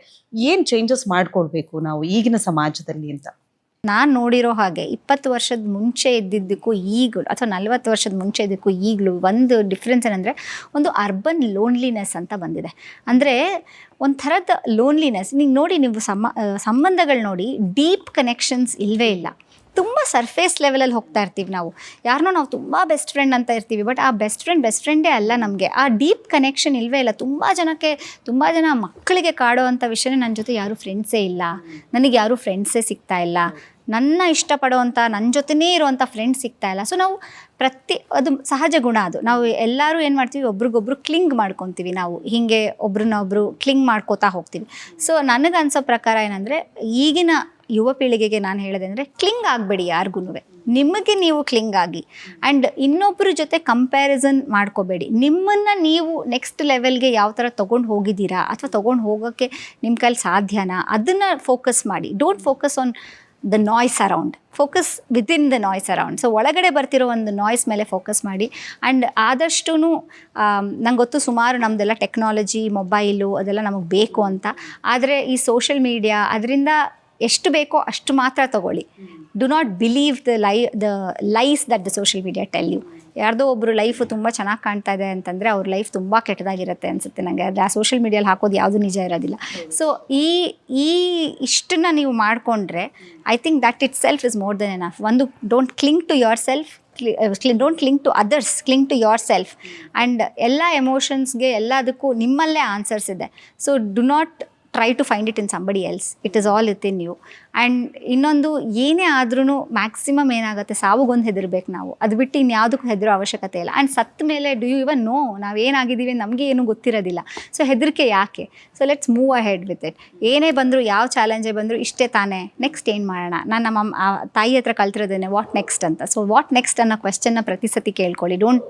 ಏನು ಚೇಂಜಸ್ ಮಾಡ್ಕೊಳ್ಬೇಕು ನಾವು ಈಗಿನ ಸಮಾಜದಲ್ಲಿ ಅಂತ? ನಾನು ನೋಡಿರೋ ಹಾಗೆ 20 ವರ್ಷದ ಮುಂಚೆ ಇದ್ದಿದ್ದಕ್ಕೂ ಈಗಲೂ, ಅಥವಾ 40 ವರ್ಷದ ಮುಂಚೆ ಇದ್ದಕ್ಕೂ ಈಗಲೂ ಒಂದು ಡಿಫ್ರೆನ್ಸ್ ಏನಂದರೆ, ಒಂದು ಅರ್ಬನ್ ಲೋನ್ಲಿನೆಸ್ ಅಂತ ಬಂದಿದೆ. ಅಂದರೆ ಒಂಥರದ ಲೋನ್ಲಿನೆಸ್. ನೀವು ನೋಡಿ, ನೀವು ಸಂಬಂಧಗಳು ನೋಡಿ, ಡೀಪ್ ಕನೆಕ್ಷನ್ಸ್ ಇಲ್ಲವೇ ಇಲ್ಲ. ತುಂಬ ಸರ್ಫೇಸ್ ಲೆವೆಲಲ್ಲಿ ಹೋಗ್ತಾ ಇರ್ತೀವಿ ನಾವು. ಯಾರನ್ನೋ ನಾವು ತುಂಬ ಬೆಸ್ಟ್ ಫ್ರೆಂಡ್ ಅಂತ ಇರ್ತೀವಿ, ಬಟ್ ಆ ಬೆಸ್ಟ್ ಫ್ರೆಂಡೇ ಅಲ್ಲ ನಮಗೆ. ಆ ಡೀಪ್ ಕನೆಕ್ಷನ್ ಇಲ್ಲವೇ ಇಲ್ಲ. ತುಂಬ ಜನ ಮಕ್ಕಳಿಗೆ ಕಾಡೋ ಅಂಥ ವಿಷಯನೇ, ನನ್ನ ಜೊತೆ ಯಾರೂ ಫ್ರೆಂಡ್ಸೇ ಇಲ್ಲ, ನನಗೆ ಯಾರೂ ಫ್ರೆಂಡ್ಸೇ ಸಿಗ್ತಾ ಇಲ್ಲ, ನನ್ನ ಇಷ್ಟಪಡೋವಂಥ, ನನ್ನ ಜೊತೆನೇ ಇರೋವಂಥ ಫ್ರೆಂಡ್ಸ್ ಸಿಗ್ತಾ ಇಲ್ಲ. ಸೊ ನಾವು ಅದು ಸಹಜ ಗುಣ. ಅದು ನಾವು ಎಲ್ಲರೂ ಏನು ಮಾಡ್ತೀವಿ, ಒಬ್ರಿಗೊಬ್ರು ಕ್ಲಿಂಗ್ ಮಾಡ್ಕೊತೀವಿ. ನಾವು ಹೀಗೆ ಒಬ್ರನ್ನೊಬ್ರು ಕ್ಲಿಂಗ್ ಮಾಡ್ಕೋತಾ ಹೋಗ್ತೀವಿ. ಸೊ ನನಗನ್ಸೋ ಪ್ರಕಾರ ಏನಂದರೆ, ಈಗಿನ ಯುವ ಪೀಳಿಗೆಗೆ ನಾನು ಹೇಳೋದೆ ಅಂದರೆ, ಕ್ಲಿಂಗ್ ಆಗಬೇಡಿ ಯಾರಿಗೂ. ನಿಮಗೆ ನೀವು ಕ್ಲಿಂಗ್ ಆಗಿ, ಆ್ಯಂಡ್ ಇನ್ನೊಬ್ಬರ ಜೊತೆ ಕಂಪ್ಯಾರಿಸನ್ ಮಾಡ್ಕೋಬೇಡಿ. ನಿಮ್ಮನ್ನು ನೀವು ನೆಕ್ಸ್ಟ್ ಲೆವೆಲ್ಗೆ ಯಾವ ಥರ ತೊಗೊಂಡು ಹೋಗಿದ್ದೀರಾ ಅಥವಾ ತೊಗೊಂಡು ಹೋಗೋಕ್ಕೆ ನಿಮ್ಮ ಕೈಲಿ ಸಾಧ್ಯನಾ, ಅದನ್ನು ಫೋಕಸ್ ಮಾಡಿ. Don't focus on the noise around, focus within the noise around. So ಒಳಗಡೆ ಬರ್ತಿರೋ ಒಂದು ನಾಯ್ಸ್ ಮೇಲೆ ಫೋಕಸ್ ಮಾಡಿ. ಆ್ಯಂಡ್ ಆದಷ್ಟು ನಂಗೆ ಗೊತ್ತು, ಸುಮಾರು ನಮ್ಮದೆಲ್ಲ ಟೆಕ್ನಾಲಜಿ, ಮೊಬೈಲು ಅದೆಲ್ಲ ನಮಗೆ ಬೇಕು ಅಂತ. ಆದರೆ ಈ ಸೋಷಿಯಲ್ ಮೀಡಿಯಾ ಅದರಿಂದ ಎಷ್ಟು ಬೇಕೋ ಅಷ್ಟು ಮಾತ್ರ ತಗೊಳ್ಳಿ. Do not believe the lies that the social media tell you. ಯಾರ್ದೋ ಒಬ್ಬರು ಲೈಫು ತುಂಬ ಚೆನ್ನಾಗಿ ಕಾಣ್ತಾ ಇದೆ ಅಂತಂದರೆ ಅವ್ರ ಲೈಫ್ ತುಂಬ ಕೆಟ್ಟದಾಗಿರುತ್ತೆ ಅನಿಸುತ್ತೆ ನನಗೆ. ಅದು ಆ ಸೋಷಿಯಲ್ ಮೀಡಿಯಲ್ಲಿ ಹಾಕೋದು ಯಾವುದು ನಿಜ ಇರೋದಿಲ್ಲ. ಸೊ ಇಷ್ಟನ್ನು ನೀವು ಮಾಡಿಕೊಂಡ್ರೆ, I think that itself is more then enough. ಒಂದು, don't cling to yourself, don't cling to others, cling to yourself. And ಎಲ್ಲ ಎಮೋಷನ್ಸ್ಗೆ ಎಲ್ಲದಕ್ಕೂ ನಿಮ್ಮಲ್ಲೇ ಆನ್ಸರ್ಸ್ ಇದೆ. So do not try to find it in somebody else. It is all within you. And ಇನ್ನೊಂದು, ಏನೇ ಆದ್ರೂ ಮ್ಯಾಕ್ಸಿಮಮ್ ಏನಾಗುತ್ತೆ, ಸಾವುಗೊಂದು ಹೆದರ್ಬೇಕು ನಾವು. ಅದು ಬಿಟ್ಟು ಇನ್ಯಾವುದಕ್ಕೂ ಹೆದರೋ ಅವಶ್ಯಕತೆ ಇಲ್ಲ. ಆ್ಯಂಡ್ ಸತ್ತ ಮೇಲೆ ಡು ಯು ಇವನ್ ನೋ ನಾವೇನಾಗಿದ್ದೀವಿ ನಮಗೆ ಏನೂ ಗೊತ್ತಿರೋದಿಲ್ಲ. ಸೊ ಹೆದರಿಕೆ ಯಾಕೆ? So let's move ahead with it. ಏನೇ ಬಂದರೂ, ಯಾವ ಚಾಲೆಂಜೇ ಬಂದರೂ ಇಷ್ಟೇ ತಾನೇ, ನೆಕ್ಸ್ಟ್ ಏನು ಮಾಡೋಣ? ನಾನು ನಮ್ಮ ತಾಯಿ ಹತ್ರ ಕಲ್ತಿರೋದೇನೆ ವಾಟ್ ನೆಕ್ಸ್ಟ್ ಅಂತ. ಸೊ ವಾಟ್ ನೆಕ್ಸ್ಟ್ ಅನ್ನೋ ಕ್ವೆಶ್ಚನ್ನ ಪ್ರತಿ ಸತಿ ಕೇಳ್ಕೊಳ್ಳಿ. Don't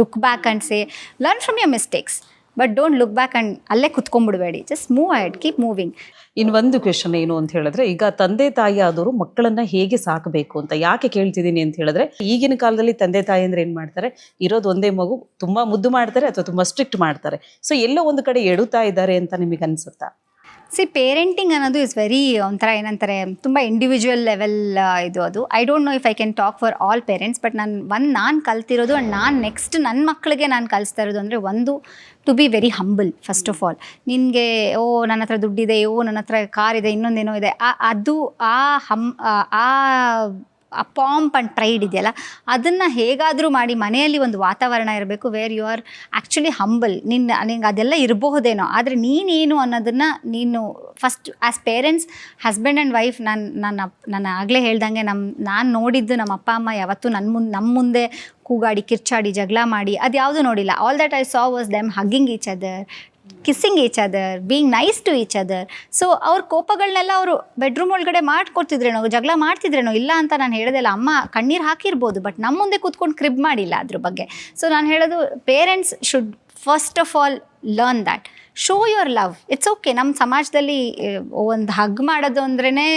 look back and say, learn from your mistakes, but don't look back and ಅಲ್ಲೇ ಕುತ್ಕೊಂಡ್ಬಿಡಬೇಡಿ. Just move ahead, keep moving. ಇನ್ನೊಂದು ಕ್ವೆಶನ್ ಏನು ಅಂತ ಹೇಳಿದ್ರೆ, ಈಗ ತಂದೆ ತಾಯಿ ಆದವರು ಮಕ್ಕಳನ್ನ ಹೇಗೆ ಸಾಕಬೇಕು ಅಂತ ಯಾಕೆ ಕೇಳ್ತಿದ್ದೀನಿ ಅಂತ ಹೇಳಿದ್ರೆ, ಈಗಿನ ಕಾಲದಲ್ಲಿ ತಂದೆ ತಾಯಿ ಅಂದ್ರೆ ಏನು ಮಾಡ್ತಾರೆ, ಇರೋದು ಒಂದೇ ಮಗು, ತುಂಬಾ ಮುದ್ದು ಮಾಡ್ತಾರೆ ಅಥವಾ ತುಂಬಾ ಸ್ಟ್ರಿಕ್ಟ್ ಮಾಡ್ತಾರೆ. ಸೊ ಎಲ್ಲೋ ಒಂದು ಕಡೆ ಎಡುತ್ತಾ ಇದ್ದಾರೆ ಅಂತ ನಿಮಗೆ ಅನ್ಸುತ್ತಾ? ಪೇರೆಂಟಿಂಗ್ ಅನ್ನೋದು ಇಸ್ ವೆರಿ ಒಂಥರ ಏನಂತಾರೆ, ತುಂಬ ಇಂಡಿವಿಜುವಲ್ ಲೆವೆಲ್ ಇದು. ಅದು I don't know if I can talk for all parents, but ನಾನು ಕಲ್ತಿರೋದು ಆ್ಯಂಡ್ ನಾನು ನೆಕ್ಸ್ಟ್ ನನ್ನ ಮಕ್ಕಳಿಗೆ ನಾನು ಕಲಿಸ್ತಾ ಇರೋದು ಅಂದರೆ, ಒಂದು, to be very humble. First of all, ನಿನಗೆ ನನ್ನ ಹತ್ರ ದುಡ್ಡಿದೆ, ನನ್ನ ಹತ್ರ ಕಾರ್ ಇದೆ, ಇನ್ನೊಂದೇನೋ ಇದೆ, ಅದು ಆ ಪಾಂಪ್ ಆ್ಯಂಡ್ ಪ್ರೈಡ್ ಇದೆಯಲ್ಲ, ಅದನ್ನು ಹೇಗಾದರೂ ಮಾಡಿ ಮನೆಯಲ್ಲಿ ಒಂದು ವಾತಾವರಣ ಇರಬೇಕು where you are actually humble. ನಿಂಗೆ ಅದೆಲ್ಲ ಇರಬಹುದೇನೋ, ಆದರೆ ನೀನೇನು ಅನ್ನೋದನ್ನು ನೀನು first as parents, husband and wife. ನಾನು ಆಗಲೇ ಹೇಳ್ದಂಗೆ, ನಾನು ನೋಡಿದ್ದು ನಮ್ಮ ಅಪ್ಪ ಅಮ್ಮ ಯಾವತ್ತೂ ನಮ್ಮ ಮುಂದೆ ಕೂಗಾಡಿ, ಕಿರ್ಚಾಡಿ, ಜಗಳ ಮಾಡಿ ಅದು ಯಾವುದೂ ನೋಡಿಲ್ಲ. All that I saw was them hugging each other, kissing each other, being nice to each other. So ಅವ್ರ ಕೋಪಗಳನ್ನೆಲ್ಲ ಅವರು ಬೆಡ್ರೂಮ್ ಒಳಗಡೆ ಮಾಡ್ಕೊಡ್ತಿದ್ರೇನೋ, ಜಗಳ ಮಾಡ್ತಿದ್ರೇನೋ, ಇಲ್ಲ ಅಂತ ನಾನು ಹೇಳೋದಿಲ್ಲ. ಅಮ್ಮ ಕಣ್ಣೀರು ಹಾಕಿರ್ಬೋದು, ಬಟ್ ನಮ್ಮ ಮುಂದೆ ಕೂತ್ಕೊಂಡು ಕ್ರಿಬ್ ಮಾಡಿಲ್ಲ ಅದ್ರ ಬಗ್ಗೆ. ಸೊ ನಾನು ಹೇಳೋದು, parents should first of all learn that. Show your love. It's okay. ನಮ್ಮ ಸಮಾಜದಲ್ಲಿ ಒಂದು ಹಗ್ ಮಾಡೋದು ಅಂದ್ರೇ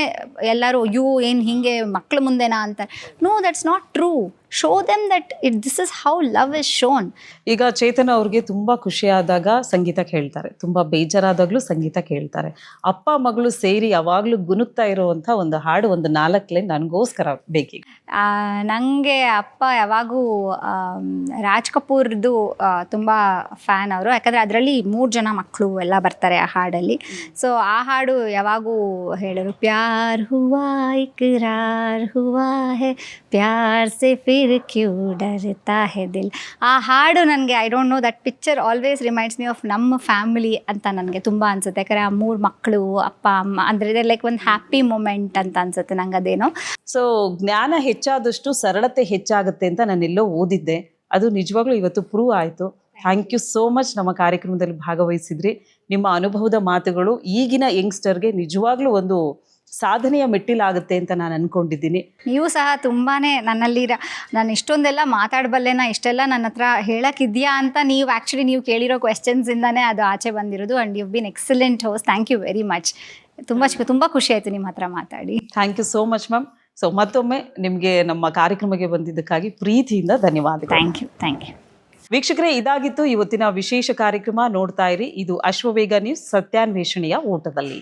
ಎಲ್ಲರೂ ಅಯ್ಯೋ ಏನು ಹೀಗೆ ಮಕ್ಳ ಮುಂದೆನಾ ಅಂತ. No, that's not true. Show them that this is how love is shown. ಈಗ ಚೇತನ ಅವ್ರಿಗೆ ತುಂಬ ಖುಷಿಯಾದಾಗ ಸಂಗೀತ ಕೇಳ್ತಾರೆ, ತುಂಬ ಬೇಜಾರಾದಾಗಲೂ ಸಂಗೀತ ಕೇಳ್ತಾರೆ. ಅಪ್ಪ ಮಗಳು ಸೇರಿ ಯಾವಾಗಲೂ ಗುನುಗ್ತಾ ಇರುವಂಥ ಒಂದು ಹಾಡು, ಒಂದು 4 ಲೈನ್ ನನಗೋಸ್ಕರ ಬೇಕೀಗ. ನನಗೆ ಅಪ್ಪ ಯಾವಾಗೂ ರಾಜ್ ಕಪೂರ್ದು ತುಂಬ ಫ್ಯಾನ್ ಅವರು. ಯಾಕಂದರೆ ಅದರಲ್ಲಿ 3 ಜನ ಮಕ್ಕಳು ಎಲ್ಲ ಬರ್ತಾರೆ ಆ ಹಾಡಲ್ಲಿ. ಸೊ ಆ ಹಾಡು ಯಾವಾಗೂ ಹೇಳೋರು, ಪ್ಯಾರ್ ಹುವಾ ಇಕ್ರಾರ್ ಹುವಾ ಹೇ ಪ್ಯಾರ್ ಸೆ ಫಿರ್ ಕ್ಯೂ ಡರ್ತಾ ಹೇ ದಿಲ್. ಆ ಹಾಡು ನನಗೆ I don't know, that picture always reminds me of ನಮ್ಮ ಫ್ಯಾಮಿಲಿ ಅಂತ ನನಗೆ ತುಂಬ ಅನಿಸುತ್ತೆ. ಯಾಕಂದರೆ ಆ 3 ಮಕ್ಕಳು ಅಪ್ಪ ಅಮ್ಮ ಅಂದರೆ ಇದೆ ಲೈಕ್ ಒಂದು ಹ್ಯಾಪಿ ಮೂಮೆಂಟ್ ಅಂತ ಅನಿಸುತ್ತೆ ನಂಗೆ ಅದೇನೋ. ಸೊ ಜ್ಞಾನ ಹೆಚ್ಚಾದಷ್ಟು ಸರಳತೆ ಹೆಚ್ಚಾಗುತ್ತೆ ಅಂತ ನಾನೆಲ್ಲೋ ಓದಿದ್ದೆ, ಅದು ನಿಜವಾಗ್ಲೂ ಇವತ್ತು ಪ್ರೂವ್ ಆಯಿತು. ಥ್ಯಾಂಕ್ ಯು ಸೋ ಮಚ್ ನಮ್ಮ ಕಾರ್ಯಕ್ರಮದಲ್ಲಿ ಭಾಗವಹಿಸಿದ್ರಿ. ನಿಮ್ಮ ಅನುಭವದ ಮಾತುಗಳು ಈಗಿನ ಯಂಗ್ಸ್ಟರ್ಗೆ ನಿಜವಾಗ್ಲೂ ಒಂದು ಸಾಧನೆಯ ಮೆಟ್ಟಿಲಾಗುತ್ತೆ ಅಂತ ನಾನು ಅಂದ್ಕೊಂಡಿದ್ದೀನಿ. ನೀವು ಸಹ ತುಂಬಾ ನನ್ನಲ್ಲಿ ನಾನು ಇಷ್ಟೊಂದೆಲ್ಲ ಮಾತಾಡಬಲ್ಲೆನಾ, ಇಷ್ಟೆಲ್ಲ ನನ್ನ ಹತ್ರ ಹೇಳೋಕ್ಕಿದೆಯಾ ಅಂತ ನೀವು ಆ್ಯಕ್ಚುಲಿ ನೀವು ಕೇಳಿರೋ ಕ್ವೆಶ್ಚನ್ಸಿಂದನೇ ಅದು ಆಚೆ ಬಂದಿರೋದು. And you been excellent host. Thank you very much. ತುಂಬ ಖುಷಿ ಆಯಿತು ನಿಮ್ಮ ಹತ್ರ ಮಾತಾಡಿ. Thank you so much ma'am. So ಮತ್ತೊಮ್ಮೆ ನಿಮಗೆ ನಮ್ಮ ಕಾರ್ಯಕ್ರಮಕ್ಕೆ ಬಂದಿದ್ದಕ್ಕಾಗಿ ಪ್ರೀತಿಯಿಂದ ಧನ್ಯವಾದಗಳು. Thank you. ವೀಕ್ಷಕರೇ, ಇದಾಗಿತ್ತು ಇವತ್ತಿನ ವಿಶೇಷ ಕಾರ್ಯಕ್ರಮ. ನೋಡ್ತಾ ಇರಿ, ಇದು ಅಶ್ವವೇಗ ನ್ಯೂಸ್, ಸತ್ಯಾನ್ವೇಷಣೆಯ ಓಟದಲ್ಲಿ.